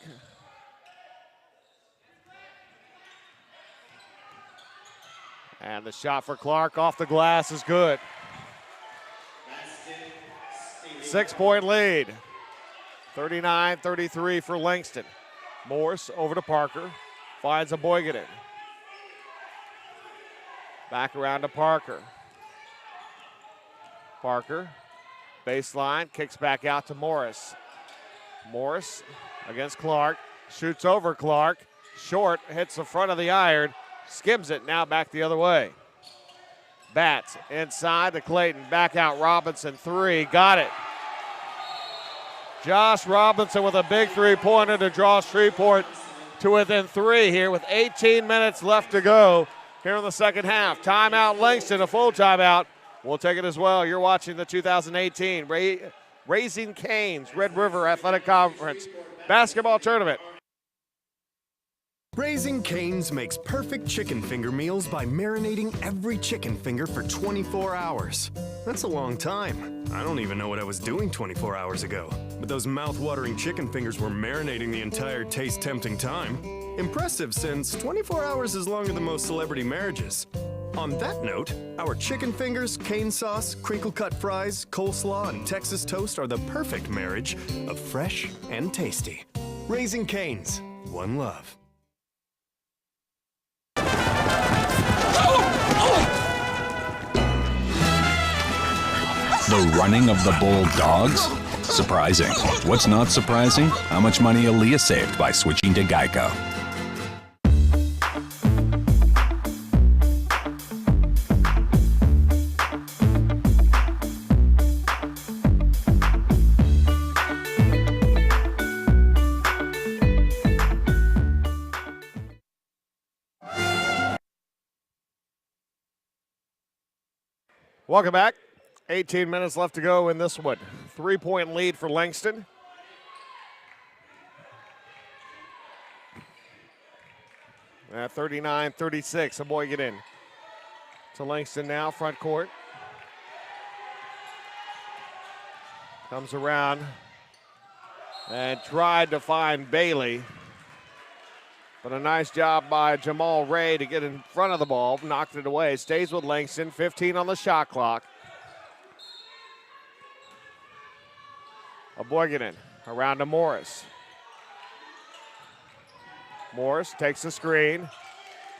And the shot for Clark off the glass is good. 6-point lead. 39-33 for Langston. Morris over to Parker. Finds a Boygaden. Back around to Parker. Parker, baseline, kicks back out to Morris. Morris against Clark, shoots over Clark. Short, hits the front of the iron, skims it, now back the other way. Bats inside to Clayton, back out Robinson, 3, got it. Josh Robinson with a big 3-pointer to draw Shreveport to within 3 here with 18 minutes left to go here in the second half. Timeout Langston, a full timeout. We'll take it as well. You're watching the 2018 Raising Cane's Red River Athletic Conference basketball tournament. Raising Cane's makes perfect chicken finger meals by marinating every chicken finger for 24 hours. That's a long time. I don't even know what I was doing 24 hours ago. But those mouth-watering chicken fingers were marinating the entire taste-tempting time. Impressive, since 24 hours is longer than most celebrity marriages. On that note, our chicken fingers, cane sauce, crinkle-cut fries, coleslaw, and Texas toast are the perfect marriage of fresh and tasty. Raising Cane's, one love. The running of the Bulldogs? Surprising. What's not surprising? How much money Aaliyah saved by switching to Geico. Welcome back. 18 minutes left to go in this one. 3-point lead for Langston. At 39-36, a boy get in. To Langston now, front court. Comes around and tried to find Bailey. But a nice job by Jamal Ray to get in front of the ball. Knocked it away. Stays with Langston. 15 on the shot clock. Aboyganin around to Morris. Morris takes the screen.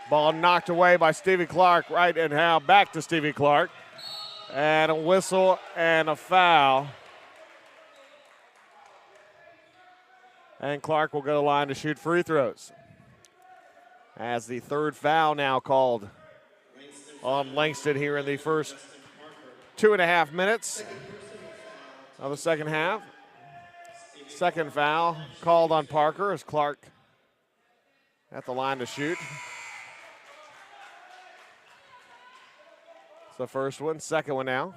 Ball knocked away by Stevie Clark. Right, and now back to Stevie Clark. And a whistle and a foul. And Clark will go to the line to shoot free throws. As the third foul now called on Langston here in the first 2.5 minutes of the second half. Second foul called on Parker as Clark at the line to shoot. It's the first one, second one now.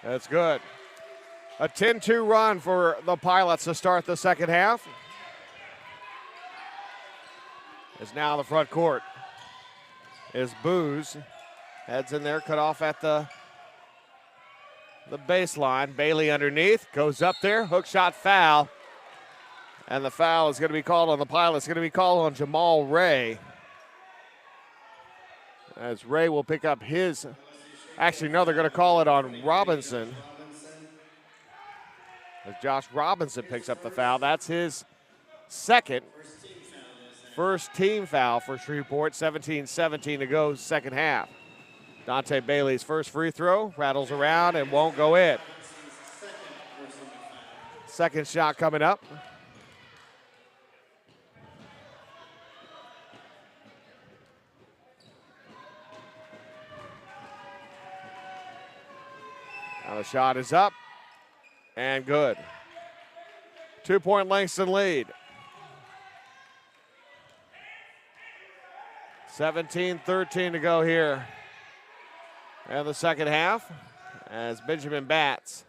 That's good. A 10-2 run for the Pilots to start the second half. Is now the front court. Is Booz. Heads in there, cut off at the baseline. Bailey underneath, goes up there, hook shot foul. And the foul is going to be called on the Pilots. It's going to be called on Jamal Ray. As Ray will pick up his. Actually, no, they're going to call it on Robinson. As Josh Robinson picks up the foul. That's his second. First team foul for Shreveport. 17-17 to go, second half. Dante Bailey's first free throw. Rattles around and won't go in. Second shot coming up. Now the shot is up and good. 2-point Langston lead. 17-13 to go here in the second half as Benjamin bats.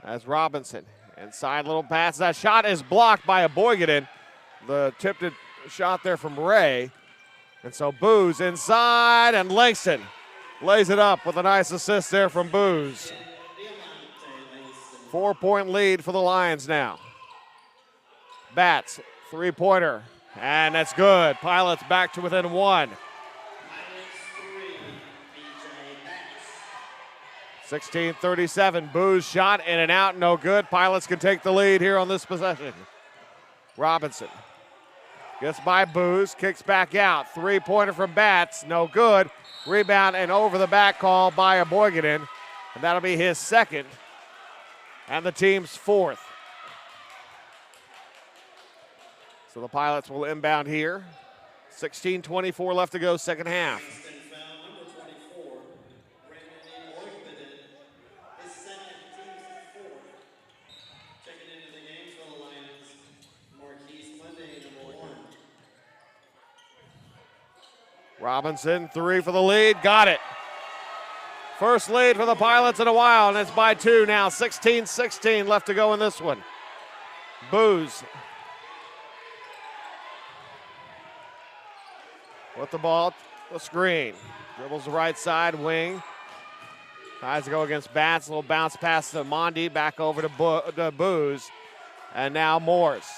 As Robinson, inside little pass. That shot is blocked by Aboyganin. The tipped shot there from Ray. And so Booz inside and Langston lays it up with a nice assist there from Booz. 4-point lead for the Lions now. Bats, three-pointer, and that's good. Pilots back to within one. 16-37, Booz shot in and out, no good. Pilots can take the lead here on this possession. Robinson gets by Booz, kicks back out. Three-pointer from Bats, no good. Rebound and over the back call by Aboyganin, and that'll be his second and the team's fourth. So the Pilots will inbound here. 16:24 left to go, second half. Robinson, three for the lead, got it. First lead for the Pilots in a while, and it's by two now. 16-16 left to go in this one. Booz with the ball, the screen. Dribbles the right side, wing. Tries to go against Bats, a little bounce pass to Mondi, back over to Booz. And now Morris.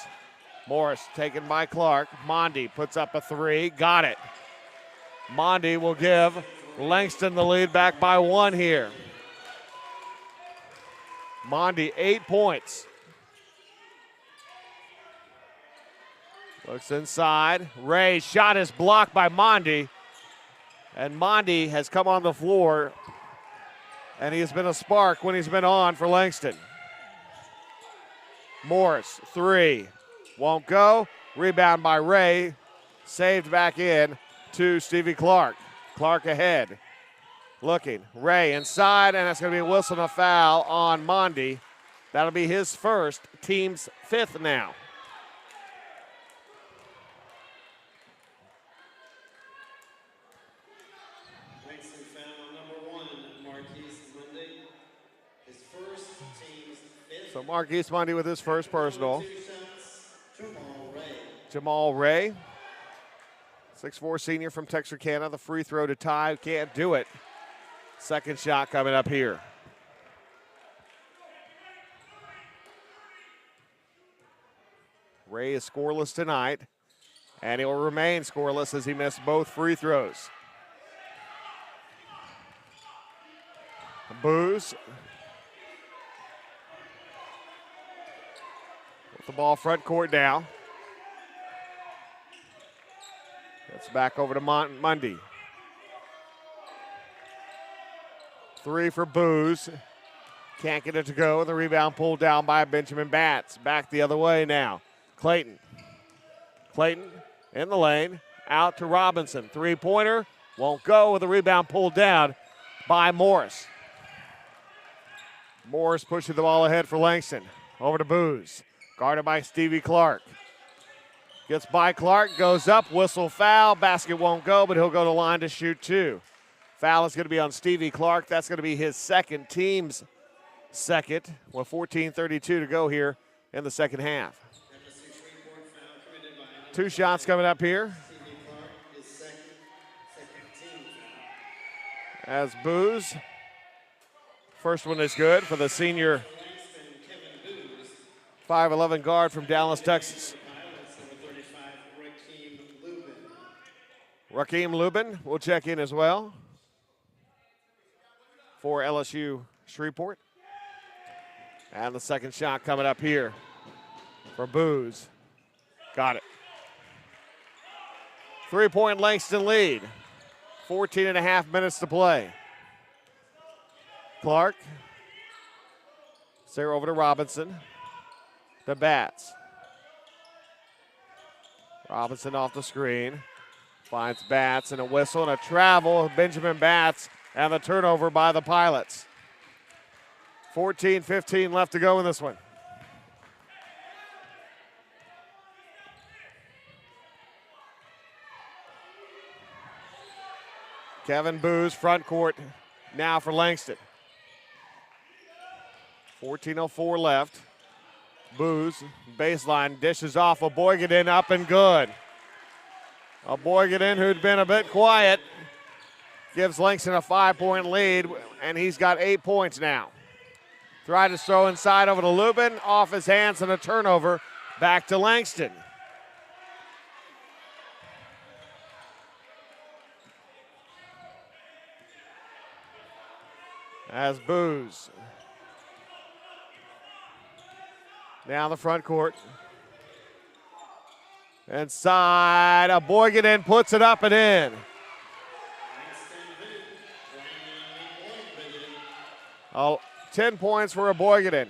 Morris taken by Clark. Mondi puts up a three, got it. Mondi will give Langston the lead back by one here. Mondi, 8 points. Looks inside. Ray's shot is blocked by Mondi. And Mondi has come on the floor, and he has been a spark when he's been on for Langston. Morris, three. Won't go. Rebound by Ray. Saved back in to Stevie Clark. Clark ahead. Looking. Ray inside, and that's going to be a whistle and a foul on Mondi. That'll be his first, team's fifth now. Langston foul number 1, Marquise Monday. His first, team's fifth. So Marquise Mondi with his first personal. 2 shots, Jamal Ray. Jamal Ray, 6'4" senior from Texarkana. The free throw to tie, can't do it. Second shot coming up here. Ray is scoreless tonight, and he will remain scoreless as he missed both free throws. Booz with the ball front court now. It's back over to Mundy. Three for Booz. Can't get it to go. The rebound pulled down by Benjamin Batts. Back the other way now. Clayton. Clayton in the lane. Out to Robinson. Three-pointer. Won't go with the rebound pulled down by Morris. Morris pushing the ball ahead for Langston. Over to Booz. Guarded by Stevie Clark. Gets by Clark, goes up, whistle foul. Basket won't go, but he'll go to the line to shoot two. Foul is going to be on Stevie Clark. That's going to be his second, team's second, with 14:32 to go here in the second half. 2 shots coming up here. Stevie Clark, his second team foul. As Booz. First one is good for the senior Langston, Kevin Booz. 5'11" guard from Dallas, Texas. Pilots, number 35, Rakeem Lubin. Rakeem Lubin will check in as well for LSU Shreveport. And the second shot coming up here for Booz. Got it. 3-point Langston lead. 14.5 minutes to play. Clark. Sarah over to Robinson. To Batts. Robinson off the screen. Finds Batts and a whistle and a travel. Benjamin Batts and the turnover by the Pilots. 14-15 left to go in this one. Kevin Booz, front court now for Langston. 14:04 left. Booz, baseline, dishes off a Boygaden, up and good. A Boygaden who'd been a bit quiet gives Langston a 5-point lead, and he's got 8 points now. Tried to throw inside over to Lubin, off his hands and a turnover. Back to Langston. As Booz. Now the front court. Inside, a Boygaden puts it up and in. 10 points for a Boygaden.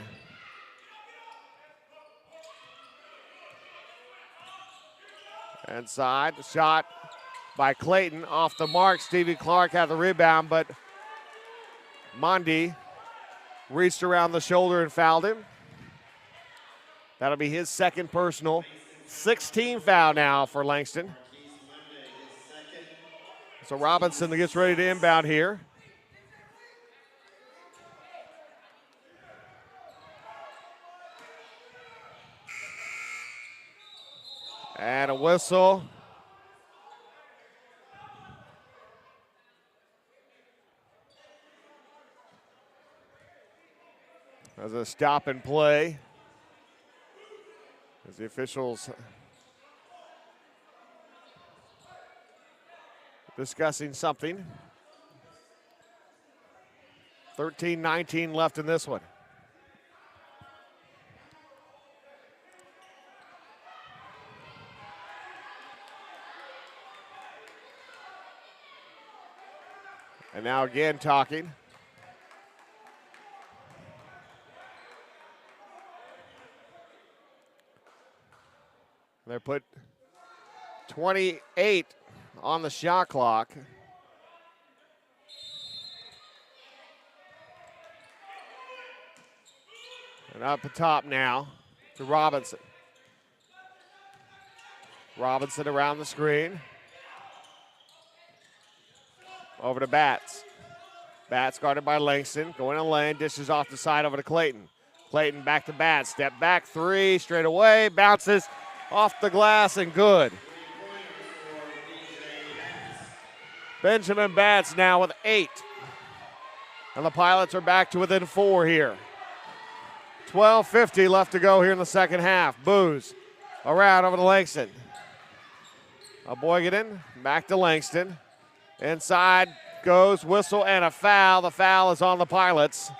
Inside, shot by Clayton off the mark. Stevie Clark had the rebound, but Mondi reached around the shoulder and fouled him. That'll be his second personal. 16 foul now for Langston. So Robinson gets ready to inbound here. And a whistle. As a stop and play. As the officials discussing something. 13-19 left in this one. now again talking. They put 28 on the shot clock. And up the top now to Robinson. Robinson around the screen. Over to Batts. Batts guarded by Langston. Going in lane, dishes off the side over to Clayton. Clayton back to Batts. Step back three, straight away. Bounces off the glass and good. Benjamin Batts now with 8. And the Pilots are back to within 4 here. 12:50 left to go here in the second half. Booz around over to Langston. Boygaden back to Langston. Inside goes, whistle and a foul. The foul is on the Pilots.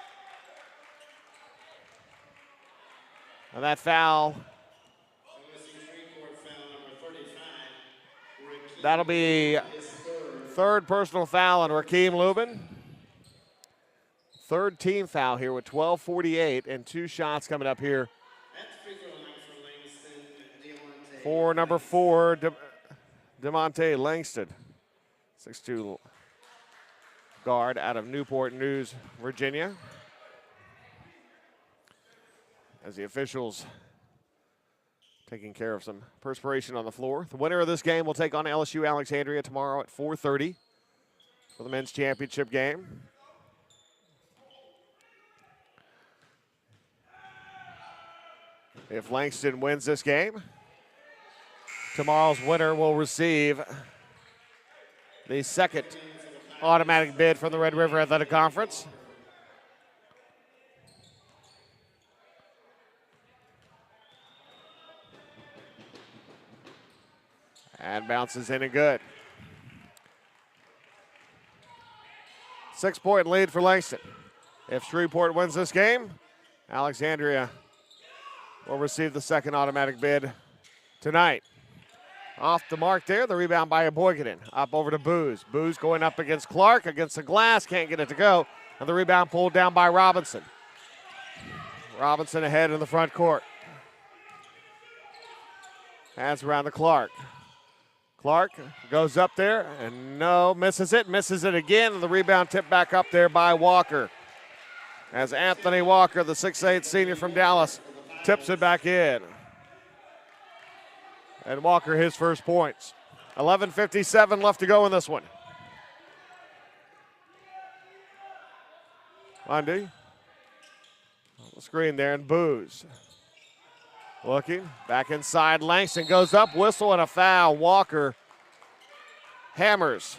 And that foul, that'll be third personal foul on Rakeem Lubin. Third team foul here with 12:48 and 2 shots coming up here for number 4, DeMonte Langston. 6'2" guard out of Newport News, Virginia. As the officials taking care of some perspiration on the floor. The winner of this game will take on LSU Alexandria tomorrow at 4:30 for the men's championship game. If Langston wins this game, tomorrow's winner will receive the second automatic bid from the Red River Athletic Conference. And bounces in and good. 6-point lead for Langston. If Shreveport wins this game, Alexandria will receive the second automatic bid tonight. Off the mark there, the rebound by Boygaden. Up over to Booz. Booz going up against Clark, against the glass, can't get it to go. And the rebound pulled down by Robinson. Robinson ahead in the front court. Hands around to Clark. Clark goes up there and misses it again. And the rebound tipped back up there by Walker. As Anthony Walker, the 6'8" senior from Dallas, tips it back in. And Walker his first points. 11:57 left to go in this one. Lundy on the screen there, and Booz. Looking, back inside, Langston goes up, whistle and a foul. Walker hammers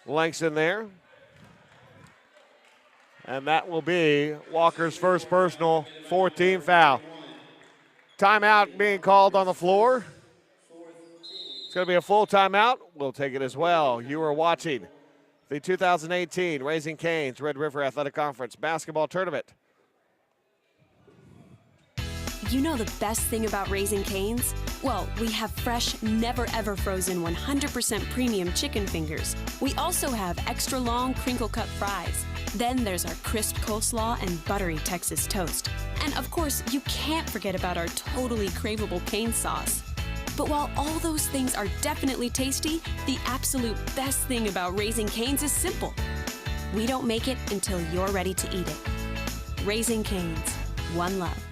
Langston there. And that will be Walker's first personal 4th-team foul. Timeout being called on the floor. It's going to be a full timeout. We'll take it as well. You are watching the 2018 Raising Cane's Red River Athletic Conference basketball tournament. You know the best thing about Raising Cane's? Well, we have fresh, never ever frozen 100% premium chicken fingers. We also have extra long crinkle cut fries. Then there's our crisp coleslaw and buttery Texas toast. And of course, you can't forget about our totally craveable cane sauce. But while all those things are definitely tasty, the absolute best thing about Raising Cane's is simple. We don't make it until you're ready to eat it. Raising Cane's, one love.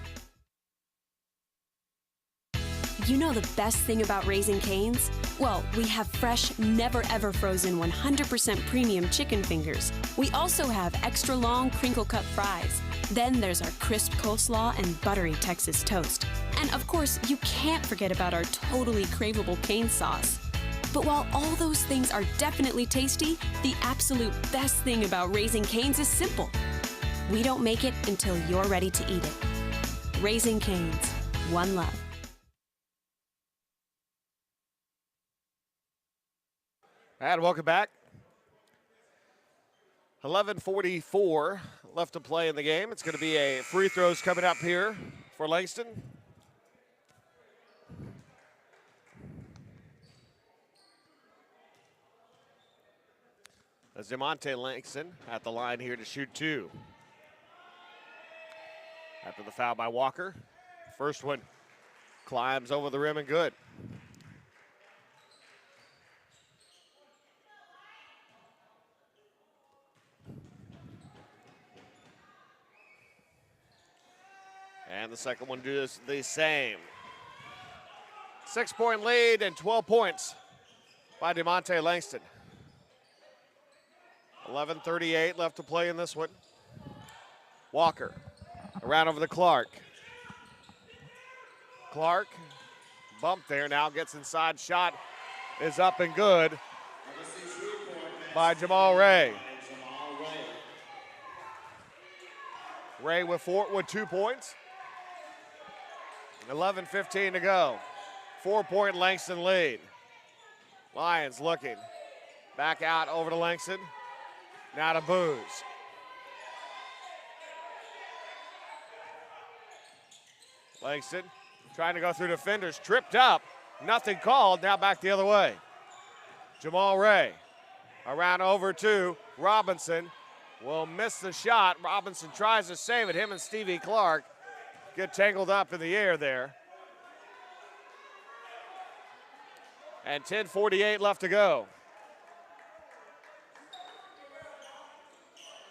You know the best thing about Raising Cane's? Well, we have fresh, never ever frozen 100% premium chicken fingers. We also have extra long crinkle cut fries. Then there's our crisp coleslaw and buttery Texas toast. And of course, you can't forget about our totally craveable cane sauce. But while all those things are definitely tasty, the absolute best thing about Raising Cane's is simple. We don't make it until you're ready to eat it. Raising Cane's, one love. And welcome back. 11:44 left to play in the game. It's going to be a free throws coming up here for Langston. As DeMonte Langston at the line here to shoot 2. After the foul by Walker. First one climbs over the rim and good. And the second one does the same. 6-point lead and 12 points by DeMonte Langston. 11:38 left to play in this one. Walker around over to Clark. Clark bumped there, now gets inside, shot is up and good by Jamal Ray. Ray with 2 points. 11:15 to go. 4-point Langston lead. Lions looking. Back out over to Langston. Now to Booz. Langston trying to go through defenders. Tripped up. Nothing called. Now back the other way. Jamal Ray around over to Robinson. Will miss the shot. Robinson tries to save it. Him and Stevie Clark get tangled up in the air there. And 10:48 left to go.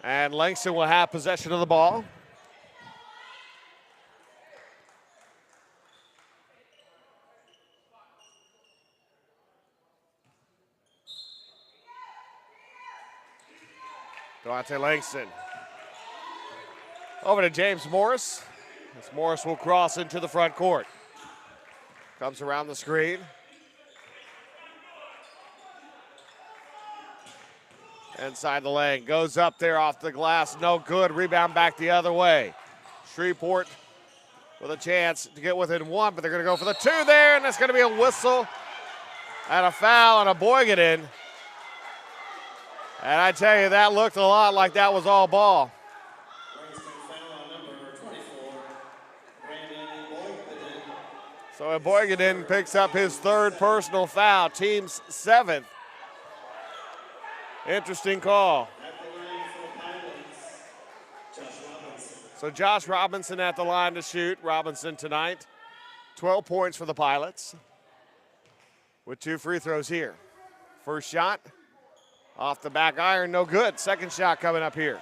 And Langston will have possession of the ball. Devontae Langston. Over to James Morris. As Morris will cross into the front court. Comes around the screen. Inside the lane, goes up there off the glass, no good. Rebound back the other way. Shreveport with a chance to get within 1, but they're going to go for the 2 there, and that's going to be a whistle and a foul and a Boygaden. And I tell you, that looked a lot like that was all ball. So Boygaden picks up his 3rd personal foul, team's 7th. Interesting call. So Josh Robinson at the line to shoot. Robinson tonight, 12 points for the Pilots with 2 free throws here. First shot off the back iron, no good. Second shot coming up here.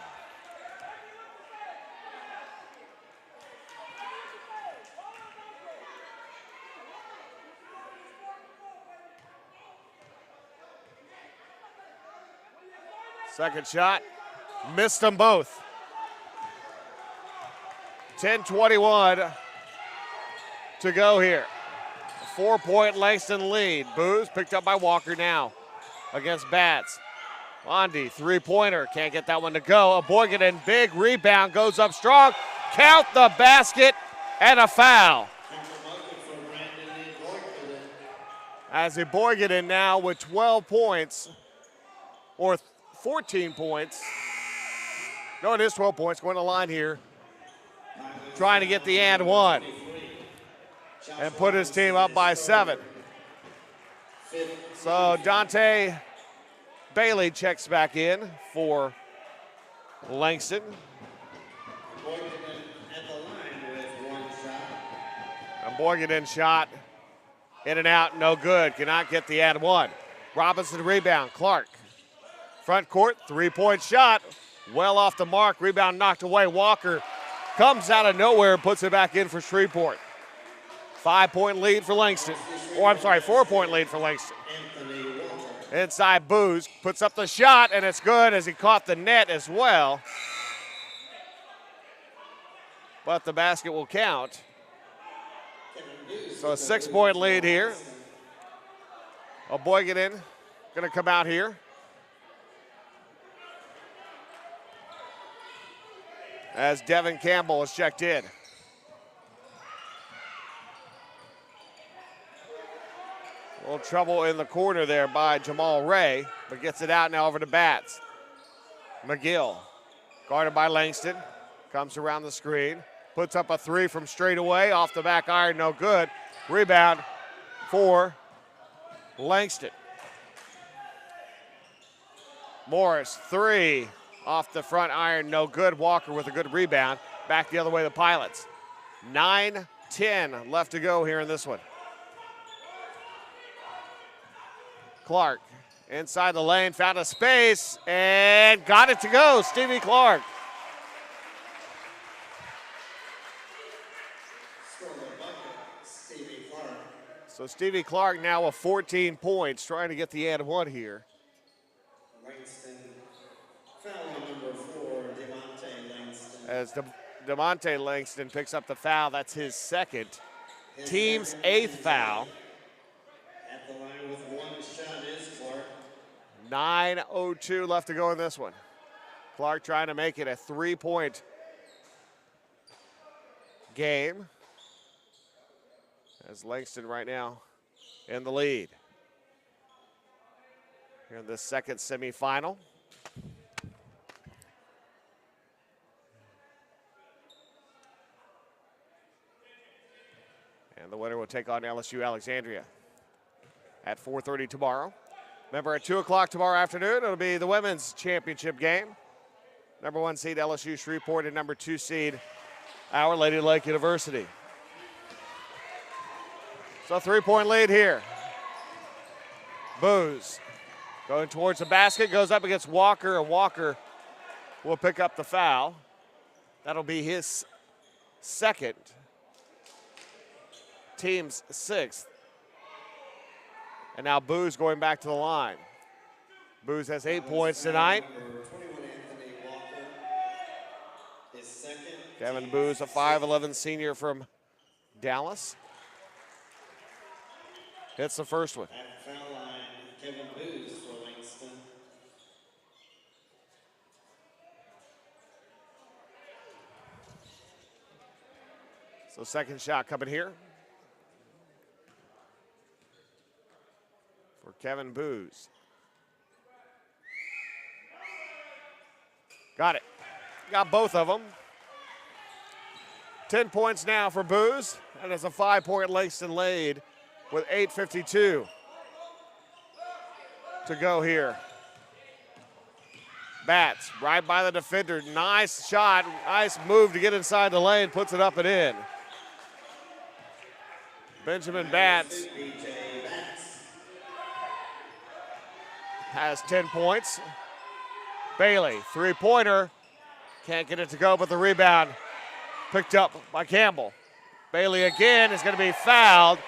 Second shot, missed them both. 10:21 to go here. 4-point Langston lead. Booz picked up by Walker now against Bats. Bondi, 3-pointer, can't get that one to go. A Boygaden big rebound, goes up strong. Count the basket and a foul. As a Boygaden now with 12 points, or 14 points. No, it is 12 points. Going to the line here. Trying to get the and 1. And put his team up by 7. So Dante Bailey checks back in for Langston. A Boygaden shot. In and out, no good. Cannot get the and 1. Robinson rebound. Clark. Front court, 3-point shot. Well off the mark. Rebound knocked away. Walker comes out of nowhere and puts it back in for Shreveport. 5-point lead for Langston. Or I'm sorry, 4-point lead for Langston. Inside Booz puts up the shot, and it's good as he caught the net as well. But the basket will count. So a 6-point lead here. A Boygaden gonna come out here. As Devin Campbell is checked in. A little trouble in the corner there by Jamal Ray, but gets it out now over to Bats. McGill, guarded by Langston, comes around the screen, puts up a 3 from straight away, off the back iron, no good. Rebound for Langston. Morris, 3 off the front iron, no good. Walker with a good rebound. Back the other way, the Pilots. 9-10 left to go here in this one. Clark inside the lane, found a space, and got it to go. Stevie Clark. So Stevie Clark now with 14 points, trying to get the and one here. Langston, foul on number 4, DeMonte Langston. As DeMonte Langston picks up the foul, that's his second. Team's 8th foul. At the line with 1 shot is Clark. 9:02 left to go in this one. Clark trying to make it a 3-point game. As Langston right now in the lead. Here in the second semifinal. And the winner will take on LSU Alexandria at 4:30 tomorrow. Remember, at 2 o'clock tomorrow afternoon, it'll be the women's championship game. Number 1 seed LSU Shreveport and number 2 seed Our Lady of Lake University. So 3-point lead here. Booz going towards the basket, goes up against Walker, and Walker will pick up the foul. That'll be his second, team's 6th. And now Booz going back to the line. Booz has 8 points tonight. Number 21, Anthony Walker. His second. Kevin Booz, a 5'11 senior from Dallas. Hits the first one. At the foul line, Kevin Booz for Langston. So second shot coming here for Kevin Booz. Got it. Got both of them. 10 points now for Booz, and it's a 5-point Langston lead with 8:52 to go here. Bats right by the defender. Nice shot, nice move to get inside the lane, puts it up and in. Benjamin Bats has 10 points. Bailey, 3-pointer. Can't get it to go, but the rebound picked up by Campbell. Bailey again is going to be fouled,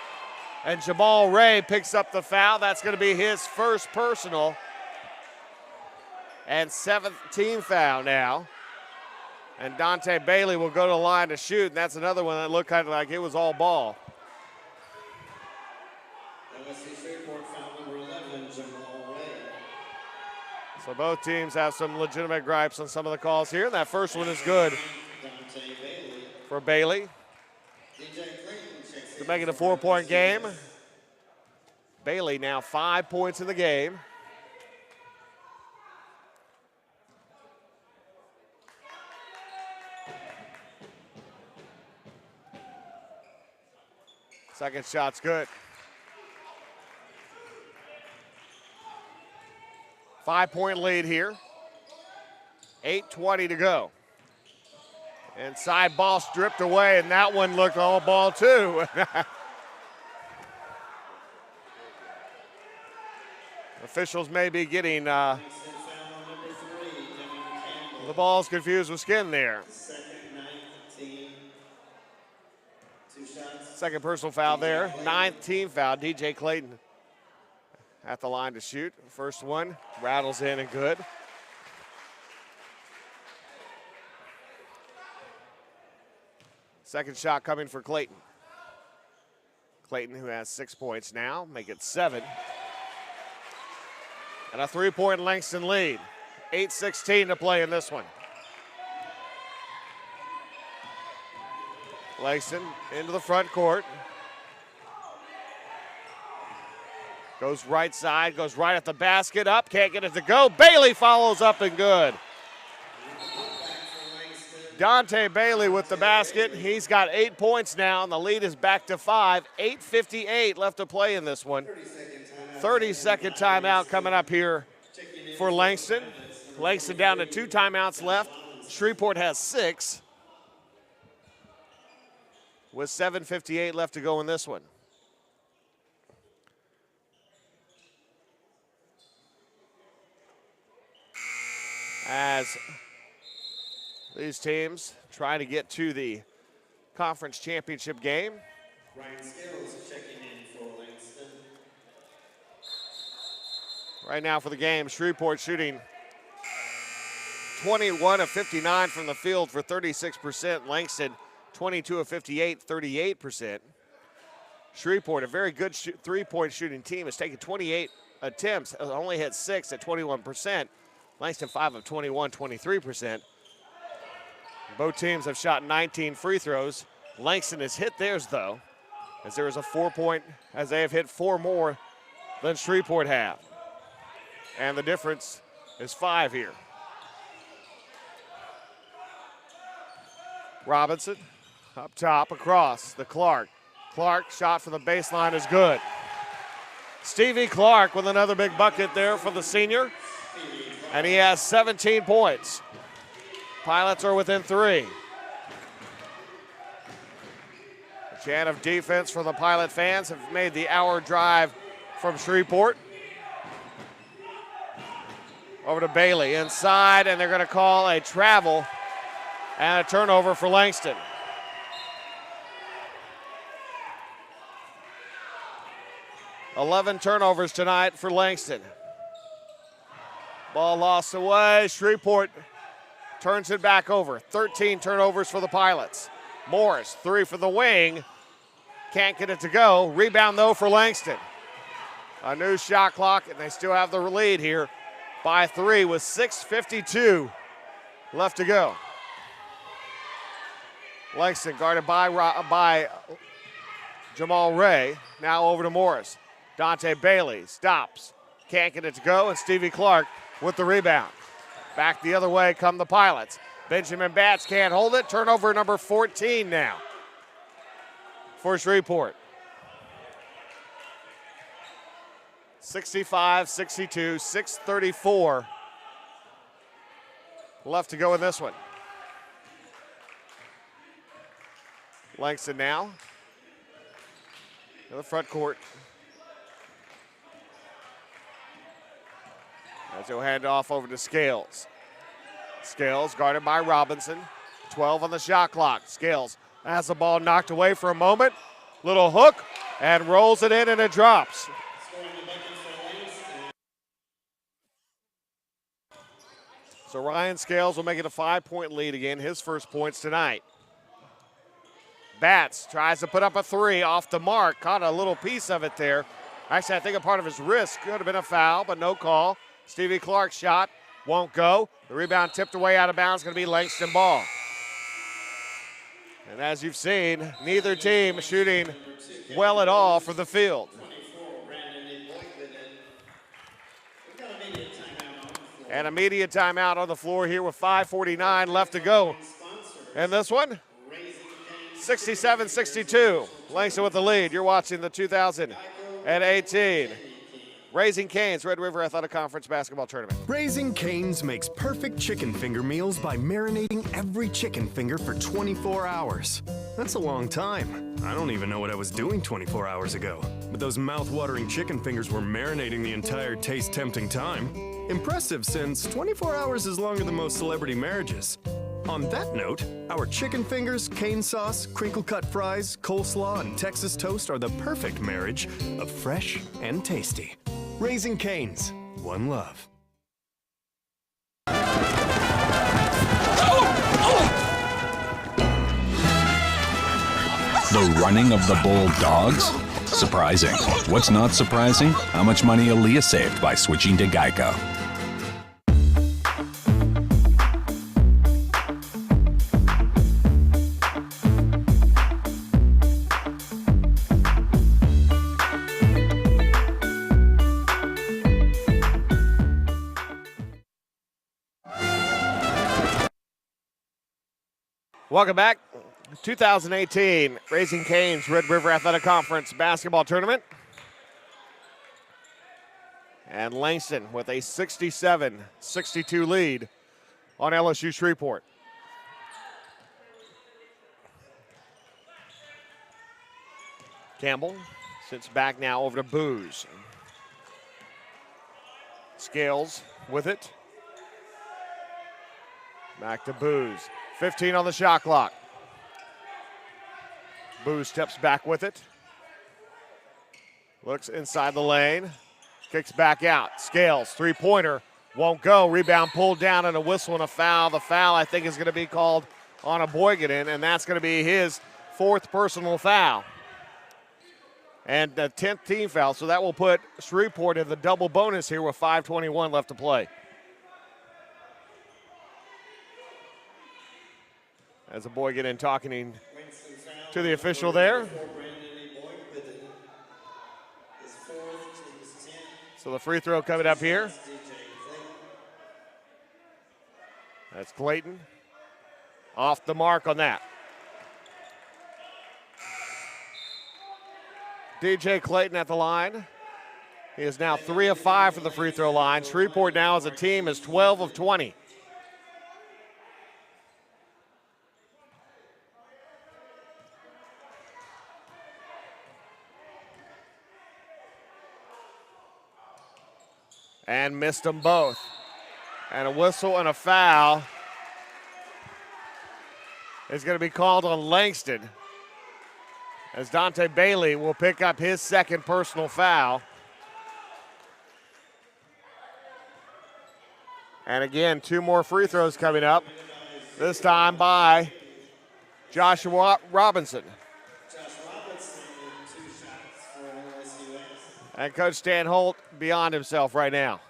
and Jamal Ray picks up the foul. That's going to be his first personal and 7th team foul now. And Dante Bailey will go to the line to shoot, and that's another one that looked kind of like it was all ball. LSU Shreveport foul number 11, Jamal Ray. So both teams have some legitimate gripes on some of the calls here, and that first one is good Dante Bailey. for Bailey DJ Clayton checks to in. make it a 4-point game. Bailey now 5 points in the game. Second shot's good. 5-point lead here. 8:20 to go. Inside ball stripped away, and that one looked all ball too. Officials may be getting the balls confused with skin there. Second personal foul there. 9th team foul. DJ Clayton at the line to shoot. First one rattles in and good. Second shot coming for Clayton. Clayton, who has 6 points now, make it 7. And a 3-point Langston lead. 8:16 to play in this one. Langston into the front court. Goes right side, goes right at the basket, up, can't get it to go. Bailey follows up and good. Dante Bailey with the basket. He's got 8 points now, and the lead is back to 5. 8:58 left to play in this one. 30-second timeout coming up here for Langston. Langston down to 2 timeouts left. Shreveport has 6. With 7:58 left to go in this one. As these teams try to get to the conference championship game. Ryan Scales checking in for Langston. Right now for the game, Shreveport shooting 21 of 59 from the field for 36%. Langston 22 of 58, 38%. Shreveport, a very good three-point shooting team, has taken 28 attempts, only hit 6 at 21%. Langston 5 of 21, 23%. Both teams have shot 19 free throws. Langston has hit theirs, though, as there is a 4-point, as they have hit 4 more than Shreveport have. And the difference is 5 here. Robinson up top, across the Clark. Clark shot from the baseline is good. Stevie Clark with another big bucket there for the senior. And he has 17 points. Pilots are within 3. A chant of defense from the Pilot fans have made the hour drive from Shreveport. Over to Bailey inside, and they're going to call a travel and a turnover for Langston. $11 turnovers tonight for Langston. Ball lost away. Shreveport turns it back over. 13 turnovers for the Pilots. Morris, 3 for the wing. Can't get it to go. Rebound, though, for Langston. A new shot clock, and they still have the lead here by 3 with 6:52 left to go. Langston guarded by Jamal Ray. Now over to Morris. Dante Bailey stops. Can't get it to go, and Stevie Clark with the rebound. Back the other way come the Pilots. Benjamin Batts can't hold it. Turnover number 14 now for Shreveport. 65-62, 6:34 left to go in this one. Langston now in the front court. As he'll hand off over to Scales. Scales guarded by Robinson. 12 on the shot clock. Scales has the ball knocked away for a moment. Little hook and rolls it in and it drops. So Ryan Scales will make it a 5-point lead again, his first points tonight. Batts tries to put up a 3 off the mark. Caught a little piece of it there. Actually, I think a part of his wrist could have been a foul, but no call. Stevie Clark's shot won't go. The rebound tipped away out of bounds, going to be Langston ball. And as you've seen, neither team shooting well at all for the field. And a media timeout on the floor here with 5:49 left to go. And this one, 67-62. Langston with the lead. You're watching the 2018 Raising Cane's Red River Athletic Conference basketball tournament. Raising Cane's makes perfect chicken finger meals by marinating every chicken finger for 24 hours. That's a long time. I don't even know what I was doing 24 hours ago. But those mouth-watering chicken fingers were marinating the entire taste-tempting time. Impressive, since 24 hours is longer than most celebrity marriages. On that note, our chicken fingers, cane sauce, crinkle-cut fries, coleslaw, and Texas toast are the perfect marriage of fresh and tasty. Raising Cane's, one love. The running of the Bull Dogs? Surprising. What's not surprising? How much money Aaliyah saved by switching to Geico. Welcome back. 2018 Raising Cane's Red River Athletic Conference basketball tournament. And Langston with a 67-62 lead on LSU Shreveport. Campbell sits back now over to Booz. Scales with it. Back to Booz. 15 on the shot clock. Booz steps back with it. Looks inside the lane. Kicks back out. Scales, three-pointer. Won't go. Rebound pulled down and a whistle and a foul. The foul, I think, is going to be called on a Boygaden, and that's going to be his fourth personal foul. And the 10th team foul, so that will put Shreveport in the double bonus here with 5:21 left to play. As a Boygaden talking to the official there. So the free throw coming up here. That's Clayton. Off the mark on that. DJ Clayton at the line. He is now 3 of 5 from the free throw line. Shreveport now as a team is 12 of 20. And missed them both. And a whistle and a foul is going to be called on Langston, as Dante Bailey will pick up his second personal foul. And again, 2 more free throws coming up, this time by Joshua Robinson. And Coach Stan Holt beyond himself right now.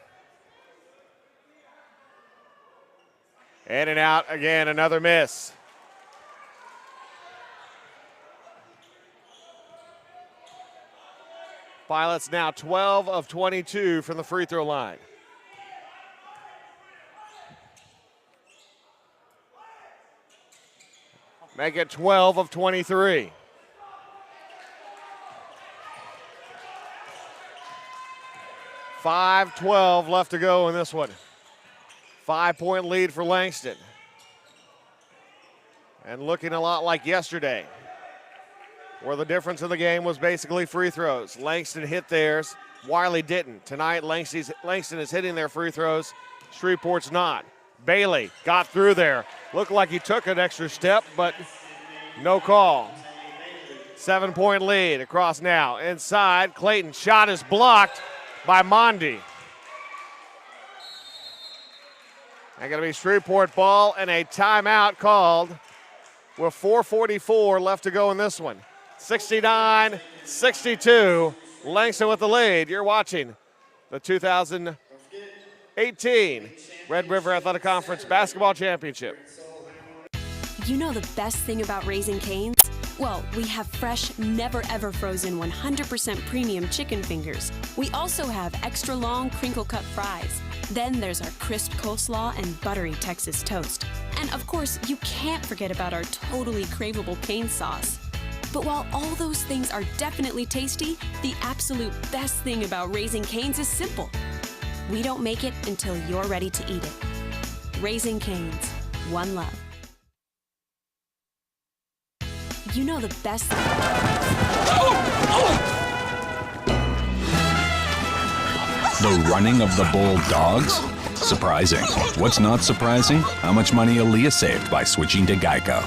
In and out again, another miss. Pilots now 12 of 22 from the free throw line. Make it 12 of 23. $5:12 left to go in this one. 5-point lead for Langston. And looking a lot like yesterday, where the difference in the game was basically free throws. Langston hit theirs, Wiley didn't. Tonight, Langston is hitting their free throws. Shreveport's not. Bailey got through there. Looked like he took an extra step, but no call. 7-point lead across now. Inside, Clayton shot is blocked by Mondi. And going to be Shreveport ball and a timeout called with 4:44 left to go in this one. 69-62, Langston with the lead. You're watching the 2018 Red River Athletic Conference Basketball Championship. You know the best thing about Raising Cane's? Well, we have fresh, never ever frozen 100% premium chicken fingers. We also have extra long crinkle cut fries. Then there's our crisp coleslaw and buttery Texas toast. And of course, you can't forget about our totally craveable cane sauce. But while all those things are definitely tasty, the absolute best thing about Raising Cane's is simple. We don't make it until you're ready to eat it. Raising Cane's, one love. You know the best. The running of the Bulldogs? Surprising. What's not surprising? How much money Aaliyah saved by switching to Geico.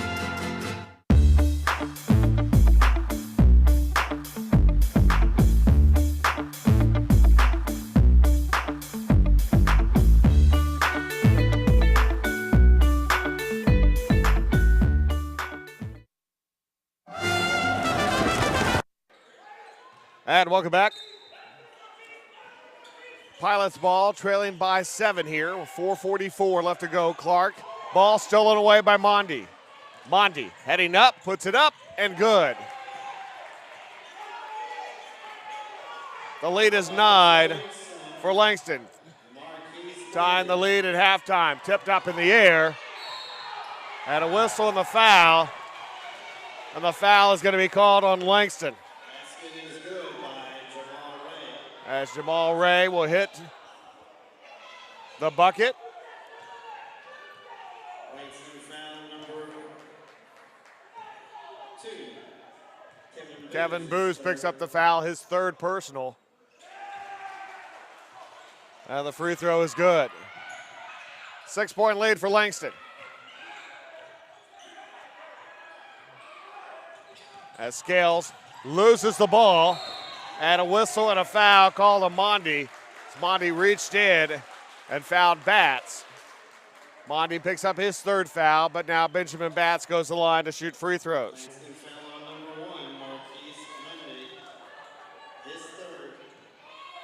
And welcome back. Pilots ball trailing by 7 here with 4:44 left to go. Clark, ball stolen away by Mondi. Mondi heading up, puts it up, and good. The lead is 9 for Langston. Tying the lead at halftime. Tipped up in the air. And a whistle and the foul. And the foul is going to be called on Langston. as Jamal Ray will hit the bucket. Langston foul number 2. Kevin Booz picks up the foul, his third personal. And the free throw is good. 6-point lead for Langston. As Scales loses the ball, and a whistle and a foul called on Mondi. Mondi reached in and fouled Batts. Mondi picks up his third foul, but now Benjamin Batts goes to the line to shoot free throws. Langston foul on number 1, Marquise Monday. His third.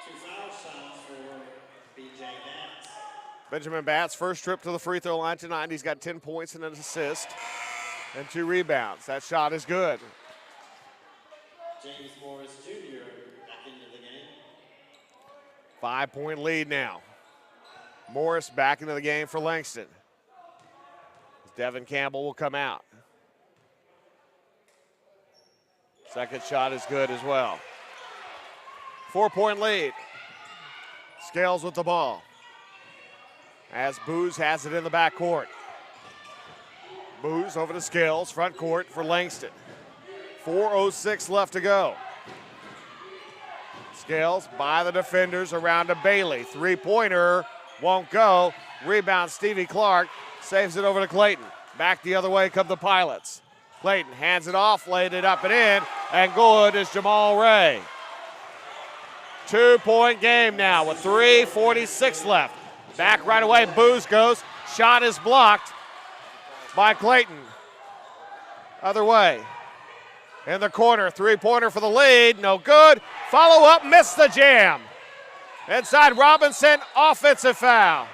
2 foul shots for B.J. Batts. Benjamin Batts' first trip to the free throw line tonight. He's got 10 points and an assist and 2 rebounds. That shot is good. James Morris Jr. back into the game. 5-point lead now. Morris back into the game for Langston. Devin Campbell will come out. Second shot is good as well. 4-point lead. Scales with the ball. As Booz has it in the backcourt. Booz over to Scales, front court for Langston. 4:06 left to go. Scales by the defenders around to Bailey. Three-pointer won't go. Rebound Stevie Clark. Saves it over to Clayton. Back the other way come the Pilots. Clayton hands it off, laid it up and in, and good is Jamal Ray. 2-point game now with 3:46 left. Back right away, Booz goes. Shot is blocked by Clayton. Other way. In the corner, three-pointer for the lead, no good. Follow up, missed the jam. Inside Robinson, offensive foul.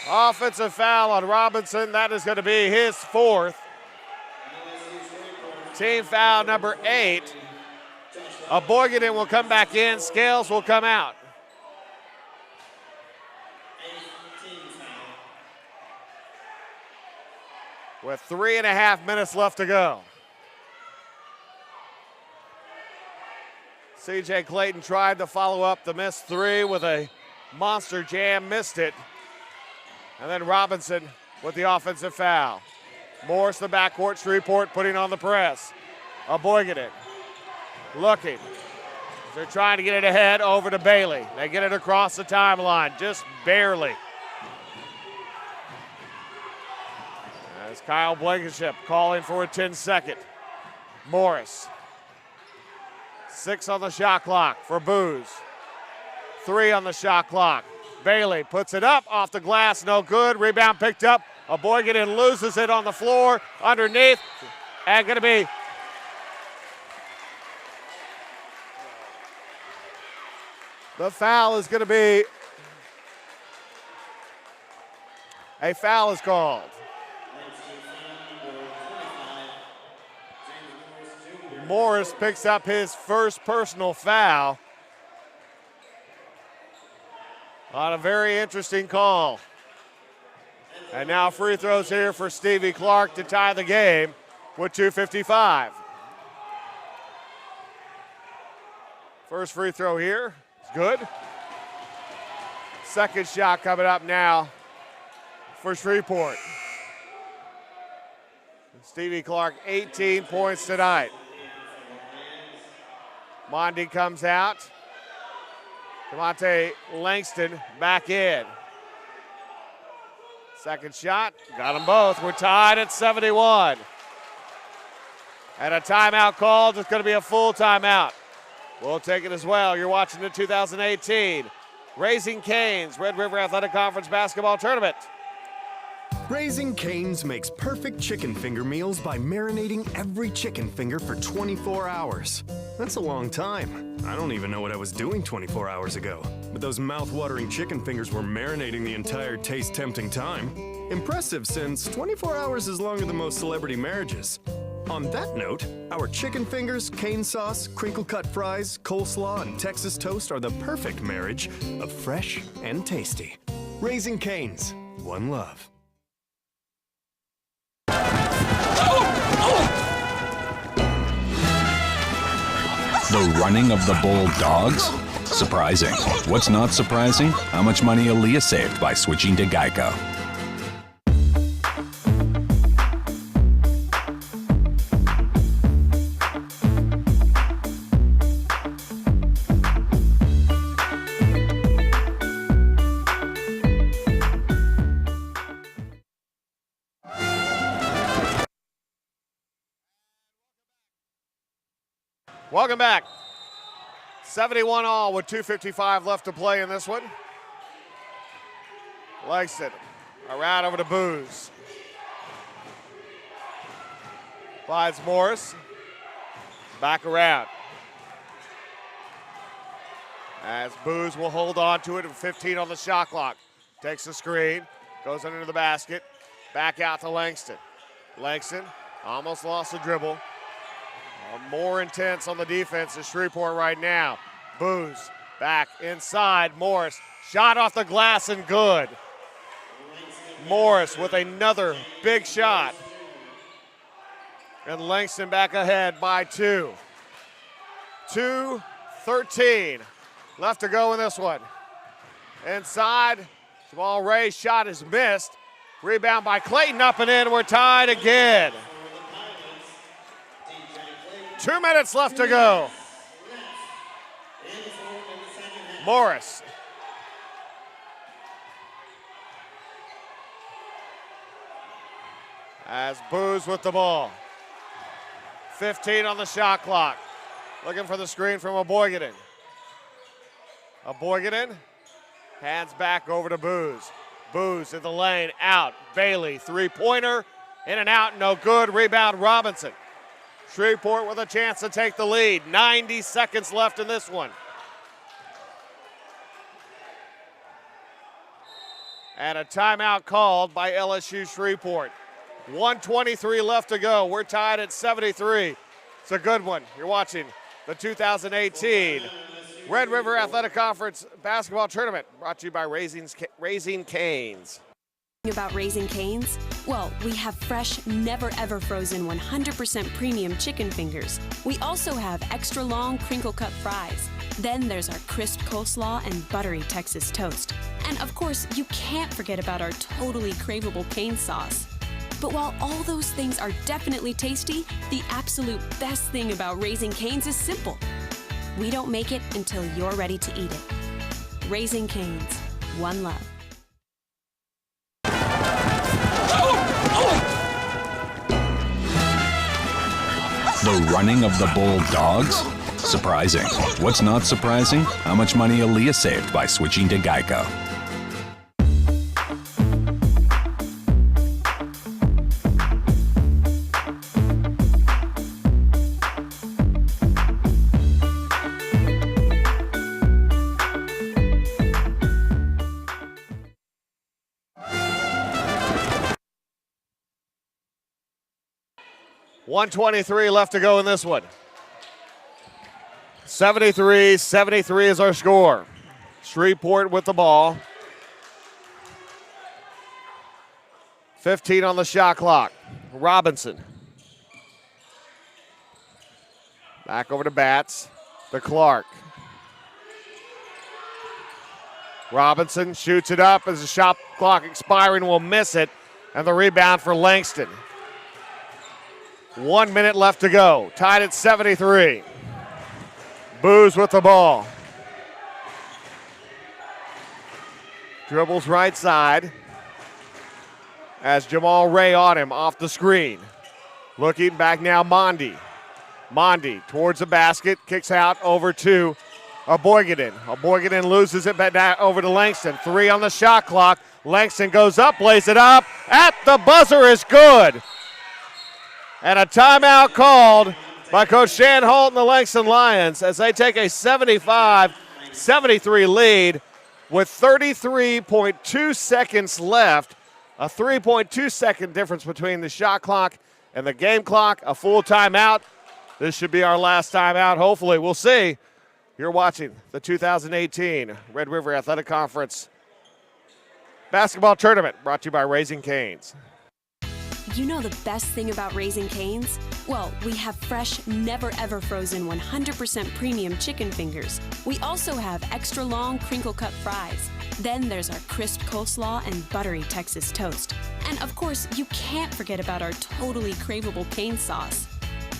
Offensive foul on Robinson, that is going to be his 4th. Team foul number 8. Boyganen will come back in, Scales will come out. With 3.5 minutes left to go. C.J. Clayton tried to follow up the missed 3 with a monster jam, missed it. And then Robinson with the offensive foul. Morris, the backcourt, Shreveport putting on the press. Boyganen looking. They're trying to get it ahead over to Bailey. They get it across the timeline, just barely. As Kyle Blankenship calling for a 10-second. Morris. 6 on the shot clock for Booz. 3 on the shot clock. Bailey puts it up off the glass, no good. Rebound picked up. Boyganen loses it on the floor underneath. And going to be the foul is going to be a foul is called. Morris picks up his first personal foul on a very interesting call. And now free throws here for Stevie Clark to tie the game with 2:55. First free throw here, it's good. Second shot coming up now for Shreveport. Stevie Clark, 18 points tonight. Mondi comes out. Demonte Langston back in. Second shot, got them both. We're tied at 71. And a timeout called. It's going to be a full timeout. We'll take it as well. You're watching the 2018 Raising Cane's Red River Athletic Conference Basketball Tournament. Raising Cane's makes perfect chicken finger meals by marinating every chicken finger for 24 hours. That's a long time. I don't even know what I was doing 24 hours ago. But those mouth-watering chicken fingers were marinating the entire taste-tempting time. Impressive, since 24 hours is longer than most celebrity marriages. On that note, our chicken fingers, cane sauce, crinkle-cut fries, coleslaw, and Texas toast are the perfect marriage of fresh and tasty. Raising Cane's, one love. The running of the bold dogs? Surprising. What's not surprising? How much money Aaliyah saved by switching to Geico. Welcome back. 71 all with 2:55 left to play in this one. Langston around over to Booz. Finds Morris. Back around. As Booz will hold on to it with 15 on the shot clock. Takes the screen, goes under the basket. Back out to Langston. Langston almost lost the dribble. More intense on the defense is Shreveport right now. Booz back inside. Morris shot off the glass and good. Morris with another big shot. And Langston back ahead by 2. 2:13 left to go in this one. Inside, Jamal Ray's shot is missed. Rebound by Clayton, up and in. We're tied again. 2 minutes left to go. Morris. As Booz with the ball. 15 on the shot clock. Looking for the screen from Aboygaden. Aboygaden hands back over to Booz. Booz in the lane, out. Bailey, three-pointer, in and out, no good. Rebound Robinson. Shreveport with a chance to take the lead. 90 seconds left in this one. And a timeout called by LSU Shreveport. 1:23 left to go. We're tied at 73. It's a good one. You're watching the 2018 Red River Athletic Conference Basketball Tournament, brought to you by Raising Cane's. About Raising Cane's? Well, we have fresh, never ever frozen 100% premium chicken fingers. We also have extra long crinkle cut fries. Then there's our crisp coleslaw and buttery Texas toast. And of course, you can't forget about our totally craveable cane sauce. But while all those things are definitely tasty, the absolute best thing about Raising Cane's is simple. We don't make it until you're ready to eat it. Raising Cane's, one love. The running of the bold dogs? Surprising. What's not surprising? How much money Aaliyah saved by switching to Geico. .123 left to go in this one. 73-73 is our score. Shreveport with the ball. 15 on the shot clock. Robinson. Back over to Batts. To Clark. Robinson shoots it up as the shot clock expiring, will miss it. And the rebound for Langston. 1 minute left to go. Tied at 73. Booz with the ball. Dribbles right side. As Jamal Ray on him off the screen. Looking back now, Mondi. Mondi towards the basket. Kicks out over to Aboygaden. Aboygaden loses it back over to Langston. 3 on the shot clock. Langston goes up, lays it up. At the buzzer is good. And a timeout called by Coach Shan Holt and the Langston Lions as they take a 75-73 lead with 33.2 seconds left. A 3.2 second difference between the shot clock and the game clock. A full timeout. This should be our last timeout. Hopefully, we'll see. You're watching the 2018 Red River Athletic Conference Basketball Tournament, brought to you by Raising Cane's. you know the best thing about Raising Cane's? Well, we have fresh, never-ever frozen 100% premium chicken fingers. We also have extra long crinkle-cut fries. Then there's our crisp coleslaw and buttery Texas toast. And of course, you can't forget about our totally craveable cane sauce.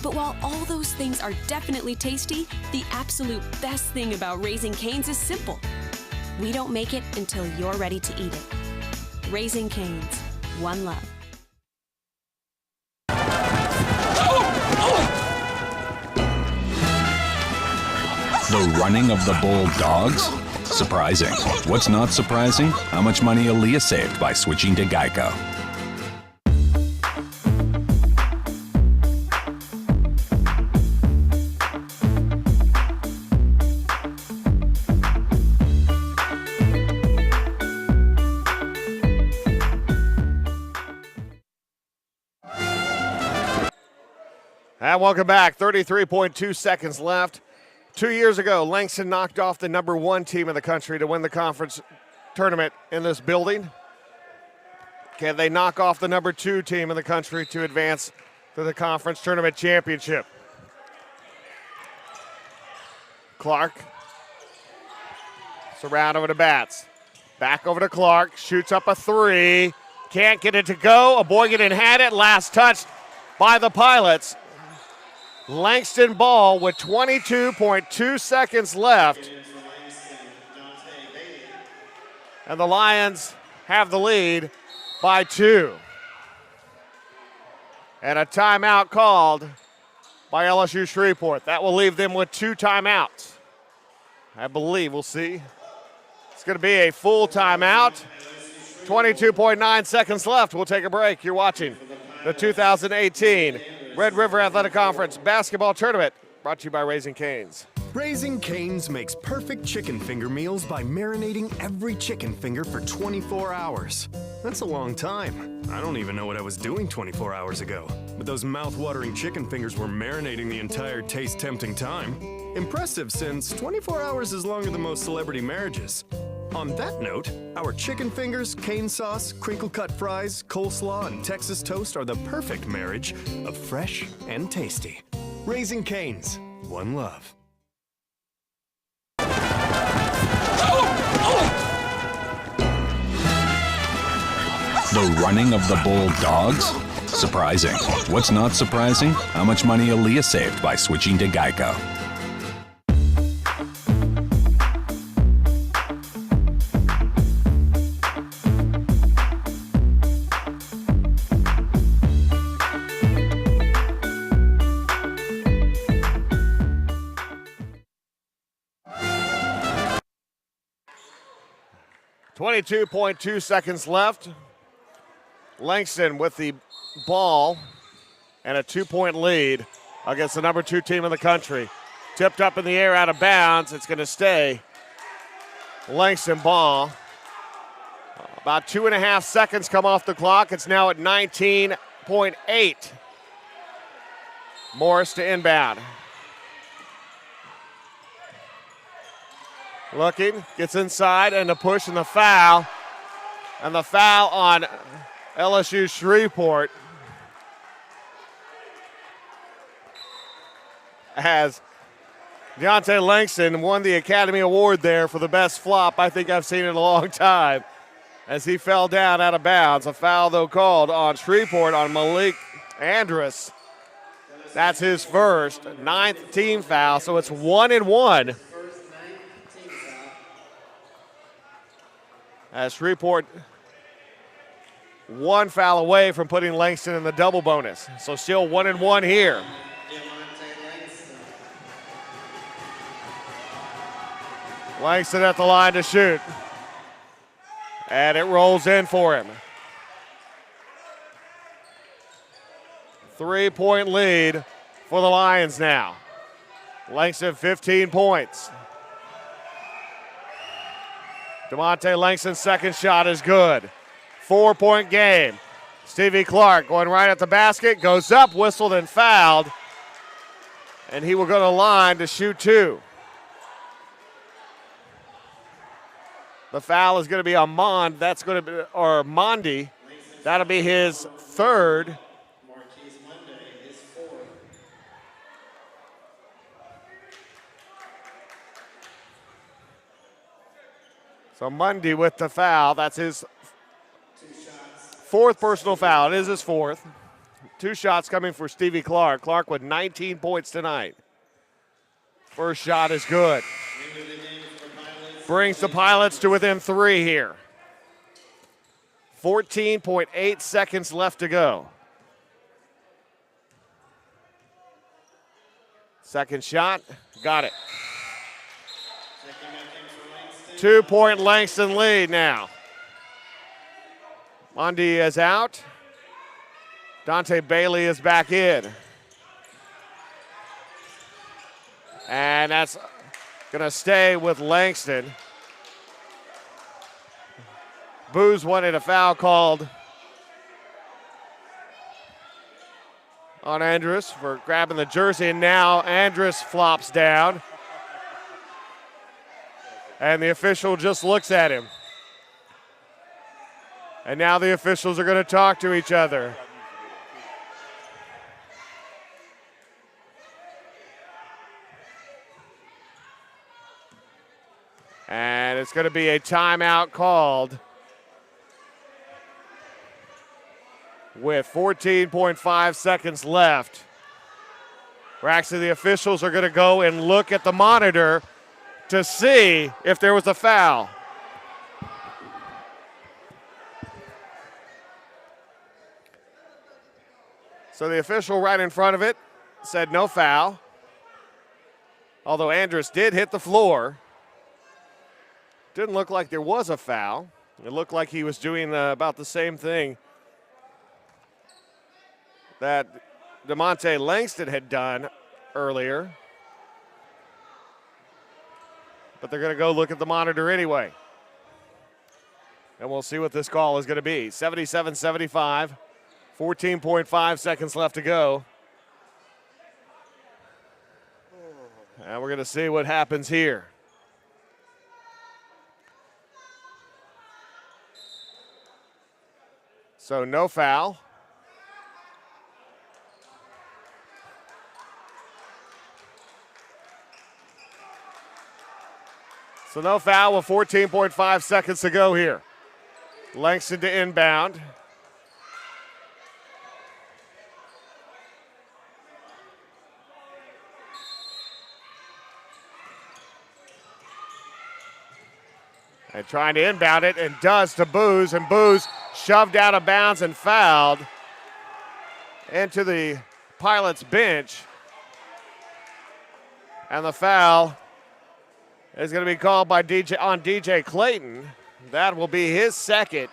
But while all those things are definitely tasty, the absolute best thing about Raising Cane's is simple. We don't make it until you're ready to eat it. Raising Cane's, one love. The running of the bull dogs? Surprising. What's not surprising? How much money Aaliyah saved by switching to Geico. And welcome back. 33.2 seconds left. 2 years ago, Langston knocked off the #1 team in the country to win the conference tournament in this building. Can they knock off the #2 team in the country to advance to the conference tournament championship? Clark. Surround over to Batts. Back over to Clark. Shoots up a three. Can't get it to go. Aboygan had it. Last touch by the Pilots. Langston ball with 22.2 seconds left. And the Lions have the lead by 2. And a timeout called by LSU Shreveport. That will leave them with 2 timeouts. I believe, we'll see. It's going to be a full timeout. 22.9 seconds left. We'll take a break. You're watching the 2018 Red River Athletic Conference Basketball Tournament, brought to you by Raising Cane's. Raising Cane's makes perfect chicken finger meals by marinating every chicken finger for 24 hours. That's a long time. I don't even know what I was doing 24 hours ago. But those mouth-watering chicken fingers were marinating the entire taste-tempting time. Impressive, since 24 hours is longer than most celebrity marriages. On that note, our chicken fingers, cane sauce, crinkle-cut fries, coleslaw, and Texas toast are the perfect marriage of fresh and tasty. Raising Cane's, one love. The running of the bull dogs? Surprising. What's not surprising? How much money Aaliyah saved by switching to Geico. .2 seconds left. Langston with the ball and a 2-point lead against the #2 team in the country. Tipped up in the air, out of bounds. It's going to stay Langston ball. About 2.5 seconds come off the clock. It's now at 19.8. Morris to inbound. Looking, gets inside, and the push and the foul. And the foul on LSU Shreveport as Deontay Langston won the Academy Award there for the best flop I think I've seen in a long time as he fell down out of bounds. A foul, though, called on Shreveport on Malik Andrus. That's his first, 9th team foul, so it's 1-1. As Shreveport one foul away from putting Langston in the double bonus. So still 1-1 here. Langston at the line to shoot. And it rolls in for him. 3-point lead for the Lions now. Langston 15 points. DeMonte Langston's second shot is good. 4-point game. Stevie Clark going right at the basket, goes up, whistled and fouled. And he will go to the line to shoot 2. The foul is going to be on Mondi. That'll be his third. So Mundy with the foul. That's his fourth personal foul. It is his fourth. 2 shots coming for Stevie Clark. Clark with 19 points tonight. First shot is good. Brings the Pilots to within 3 here. 14.8 seconds left to go. Second shot, got it. 2-point Langston lead now. Mundy is out. Dante Bailey is back in. And that's gonna stay with Langston. Booz wanted a foul called on Andrus for grabbing the jersey, and now Andrus flops down. And the official just looks at him. And now the officials are gonna talk to each other. And it's going to be a timeout called with 14.5 seconds left. Where actually the officials are going to go and look at the monitor to see if there was a foul. So the official right in front of it said no foul. Although Andrus did hit the floor. Didn't look like there was a foul. It looked like he was doing about the same thing that DeMonte Langston had done earlier. But they're going to go look at the monitor anyway. And we'll see what this call is going to be. 77-75, 14.5 seconds left to go. And we're going to see what happens here. So no foul. So no foul with 14.5 seconds to go here. Langston to inbound. And trying to inbound it, and does to Booz, and Booz shoved out of bounds and fouled into the Pilots bench. And the foul is going to be called by DJ Clayton. That will be his second.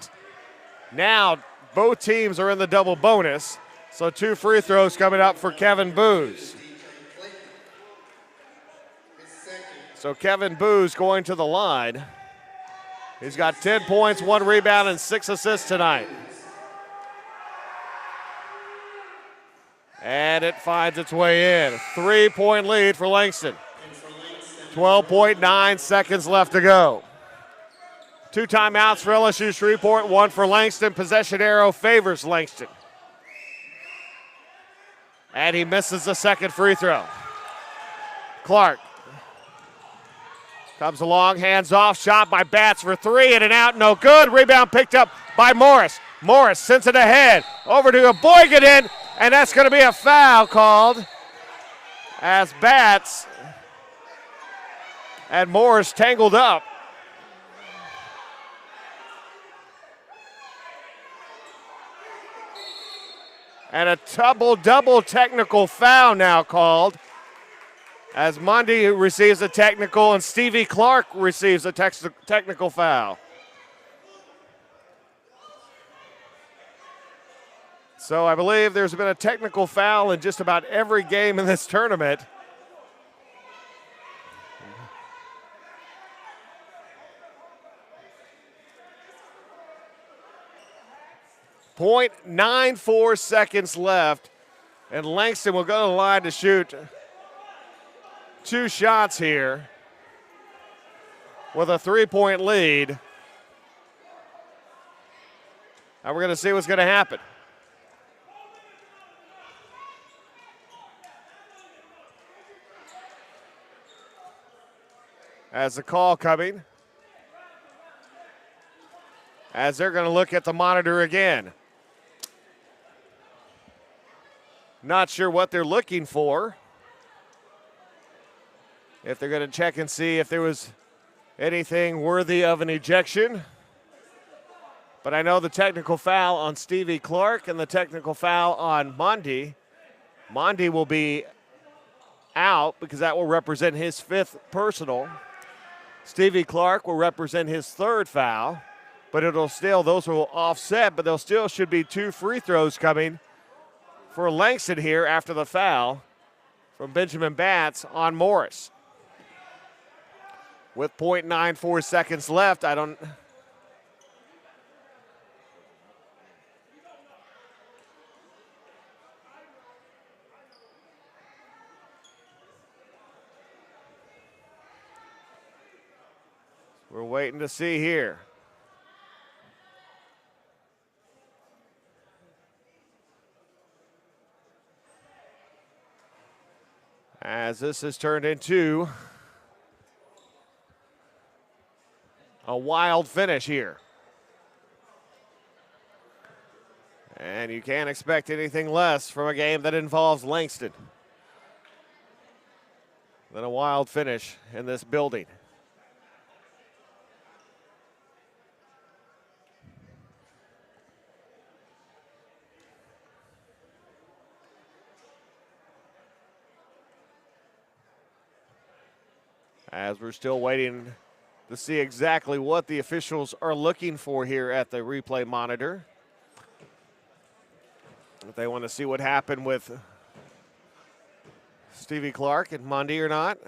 Now both teams are in the double bonus, so 2 free throws coming up for Kevin Booz. So Kevin Booz going to the line. He's got 10 points, 1 rebound, and 6 assists tonight. And it finds its way in. 3-point lead for Langston. 12.9 seconds left to go. 2 timeouts for LSU Shreveport, 1 for Langston. Possession arrow favors Langston. And he misses the second free throw. Clark comes along, hands off, shot by Batts for 3, in and out, no good. Rebound picked up by Morris. Morris sends it ahead, over to Boygaden, and that's going to be a foul called as Batts and Morris tangled up. And a double technical foul now called as Mundy receives a technical and Stevie Clark receives a technical foul. So I believe there's been a technical foul in just about every game in this tournament. .94 seconds left, and Langston will go to the line to shoot 2 shots here with a 3-point lead. And we're going to see what's going to happen. As the call coming as they're going to look at the monitor again. Not sure what they're looking for. If they're going to check and see if there was anything worthy of an ejection. But I know the technical foul on Stevie Clark and the technical foul on Mondi. Mondi will be out because that will represent his 5th personal. Stevie Clark will represent his 3rd foul, but it'll still, those will offset, but there still should be 2 free throws coming for Langston here after the foul from Benjamin Batts on Morris. With 0.94 seconds left, we're waiting to see here. As this has turned into a wild finish here. And you can't expect anything less from a game that involves Langston than a wild finish in this building. As we're still waiting to see exactly what the officials are looking for here at the replay monitor. If they want to see what happened with Stevie Clark and Mondi or not.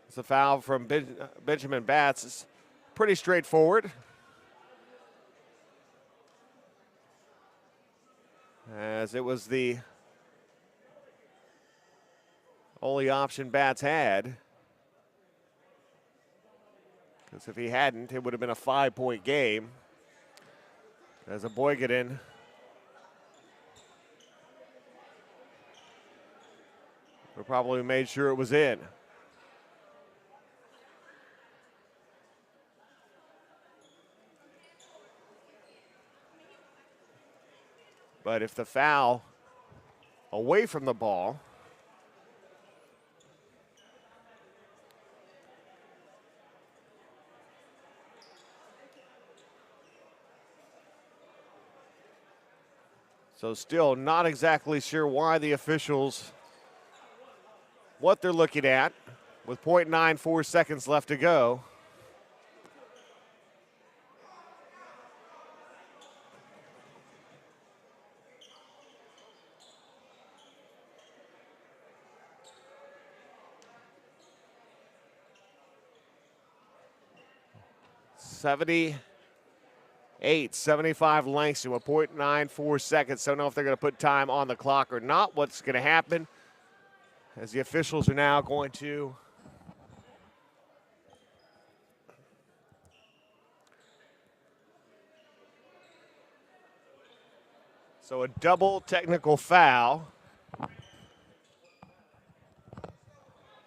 It's a foul from Benjamin Batts. It's pretty straightforward. As it was the only option Batts had. Because if he hadn't, it would have been a 5-point game. As a Boygaden would probably made sure it was in. But if the foul away from the ball, so still not exactly sure why the officials, what they're looking at with 0.94 seconds left to go. $78-75 Langston with 0.94 seconds. Don't know if they're going to put time on the clock or not. What's going to happen as the officials are now going to so a double technical foul.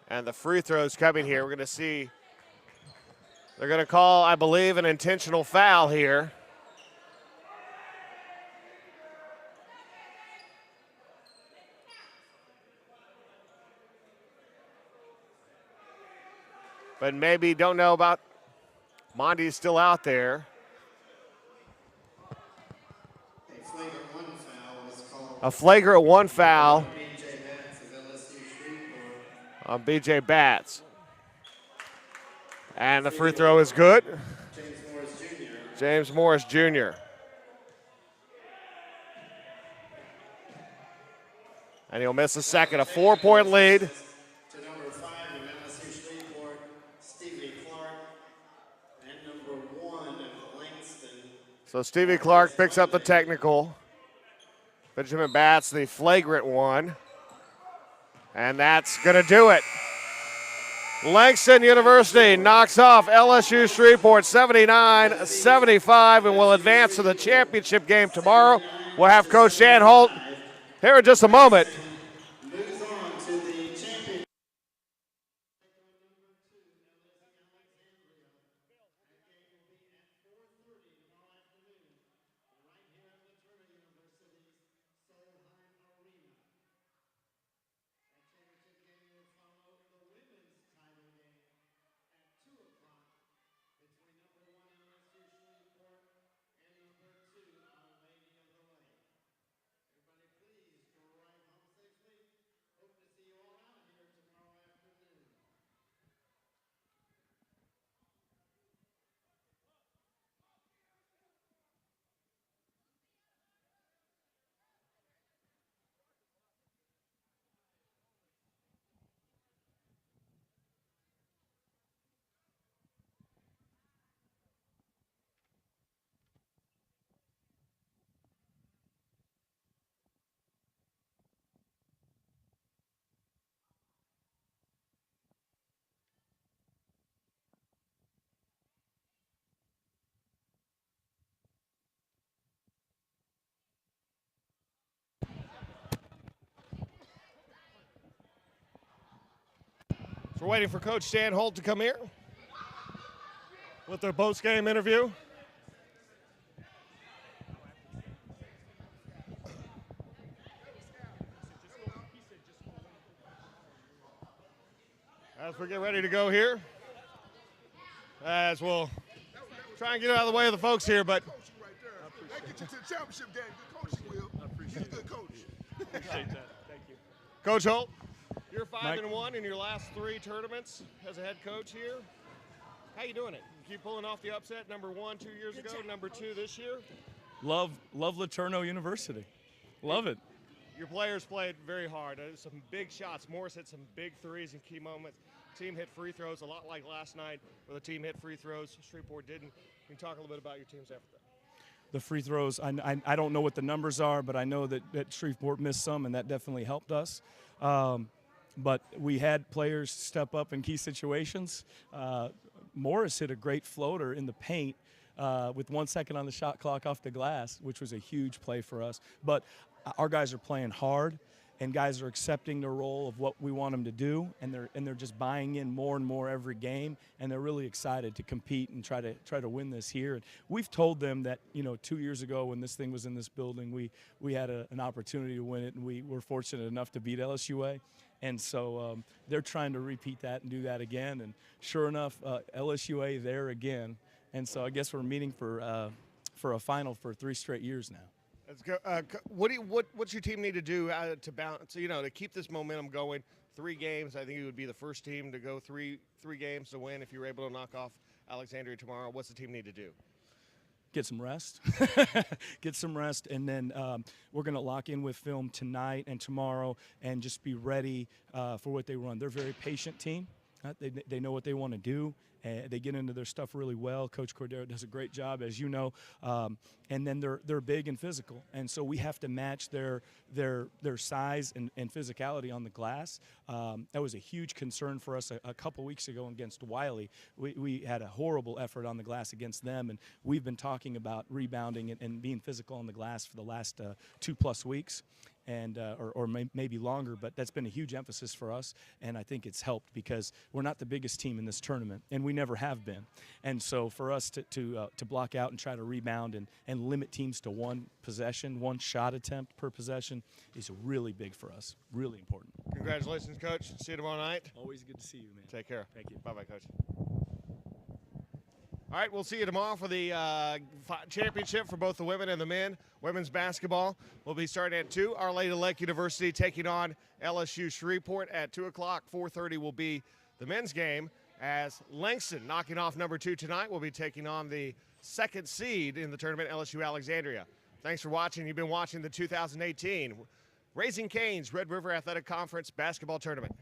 And the free throws coming here. We're going to see. They're going to call, I believe, an intentional foul here. But maybe don't know about Mondi's still out there. A flagrant 1 foul on B.J. Batts. And the free throw is good. James Morris Jr. And he'll miss a second. A 4-point lead. To number 5 in LSU Shreveport, Stevie Clark, and number 1 of Langston. So Stevie Clark picks up the technical. Benjamin Batts, the flagrant 1. And that's going to do it. Langston University knocks off LSU Shreveport 79-75 and will advance to the championship game tomorrow. We'll have Coach Dan Holt here in just a moment. Moves on to the championship. We're waiting for Coach Stan Holt to come here with their post-game interview. As we get ready to go here, as we'll try and get out of the way of the folks here, but That get you to the championship game. Good coaching, Will. I appreciate it. Good coach. Appreciate that. Thank you. Coach Holt, you're 5-1 in your last 3 tournaments as a head coach here. How you doing it? You keep pulling off the upset, number 1 2 years ago, number 2 this year. Love LeTourneau University. Love it. Your players played very hard. Some big shots. Morris hit some big threes in key moments. Team hit free throws, a lot like last night, where the team hit free throws. Shreveport didn't. Can you talk a little bit about your team's effort? The free throws, I don't know what the numbers are, but I know that Shreveport missed some, and that definitely helped us. But we had players step up in key situations. Morris hit a great floater in the paint with 1 second on the shot clock off the glass, which was a huge play for us. But our guys are playing hard, and guys are accepting the role of what we want them to do, and they're just buying in more and more every game, and they're really excited to compete and try to win this here. And we've told them that 2 years ago when this thing was in this building, we had an opportunity to win it, and we were fortunate enough to beat LSUA. And so they're trying to repeat that and do that again. And sure enough, LSUA there again. And so I guess we're meeting for a final for 3 straight years now. Let's go. What's your team need to do to balance? To keep this momentum going. 3 games. I think it would be the first team to go three games to win if you were able to knock off Alexandria tomorrow. What's the team need to do? Get some rest. Get some rest, and then we're going to lock in with film tonight and tomorrow and just be ready for what they run. They're a very patient team. They know what they want to do. They get into their stuff really well. Coach Cordero does a great job, as you know. And then they're big and physical, and so we have to match their size and physicality on the glass. That was a huge concern for us a couple weeks ago against Wiley. We had a horrible effort on the glass against them, and we've been talking about rebounding and being physical on the glass for the last 2+ weeks. And or maybe longer, but that's been a huge emphasis for us, and I think it's helped because we're not the biggest team in this tournament, and we never have been. And so for us to block out and try to rebound and limit teams to 1 possession, 1 shot attempt per possession is really big for us, really important. Congratulations, Coach. See you tomorrow night. Always good to see you, man. Take care. Thank you. Bye-bye, Coach. All right, we'll see you tomorrow for the championship for both the women and the men. Women's basketball will be starting at 2. Our Lady Lake University taking on LSU Shreveport at 2 o'clock. 4:30 will be the men's game as Langston, knocking off number 2 tonight, will be taking on the 2nd seed in the tournament, LSU Alexandria. Thanks for watching. You've been watching the 2018 Raising Cane's Red River Athletic Conference basketball tournament.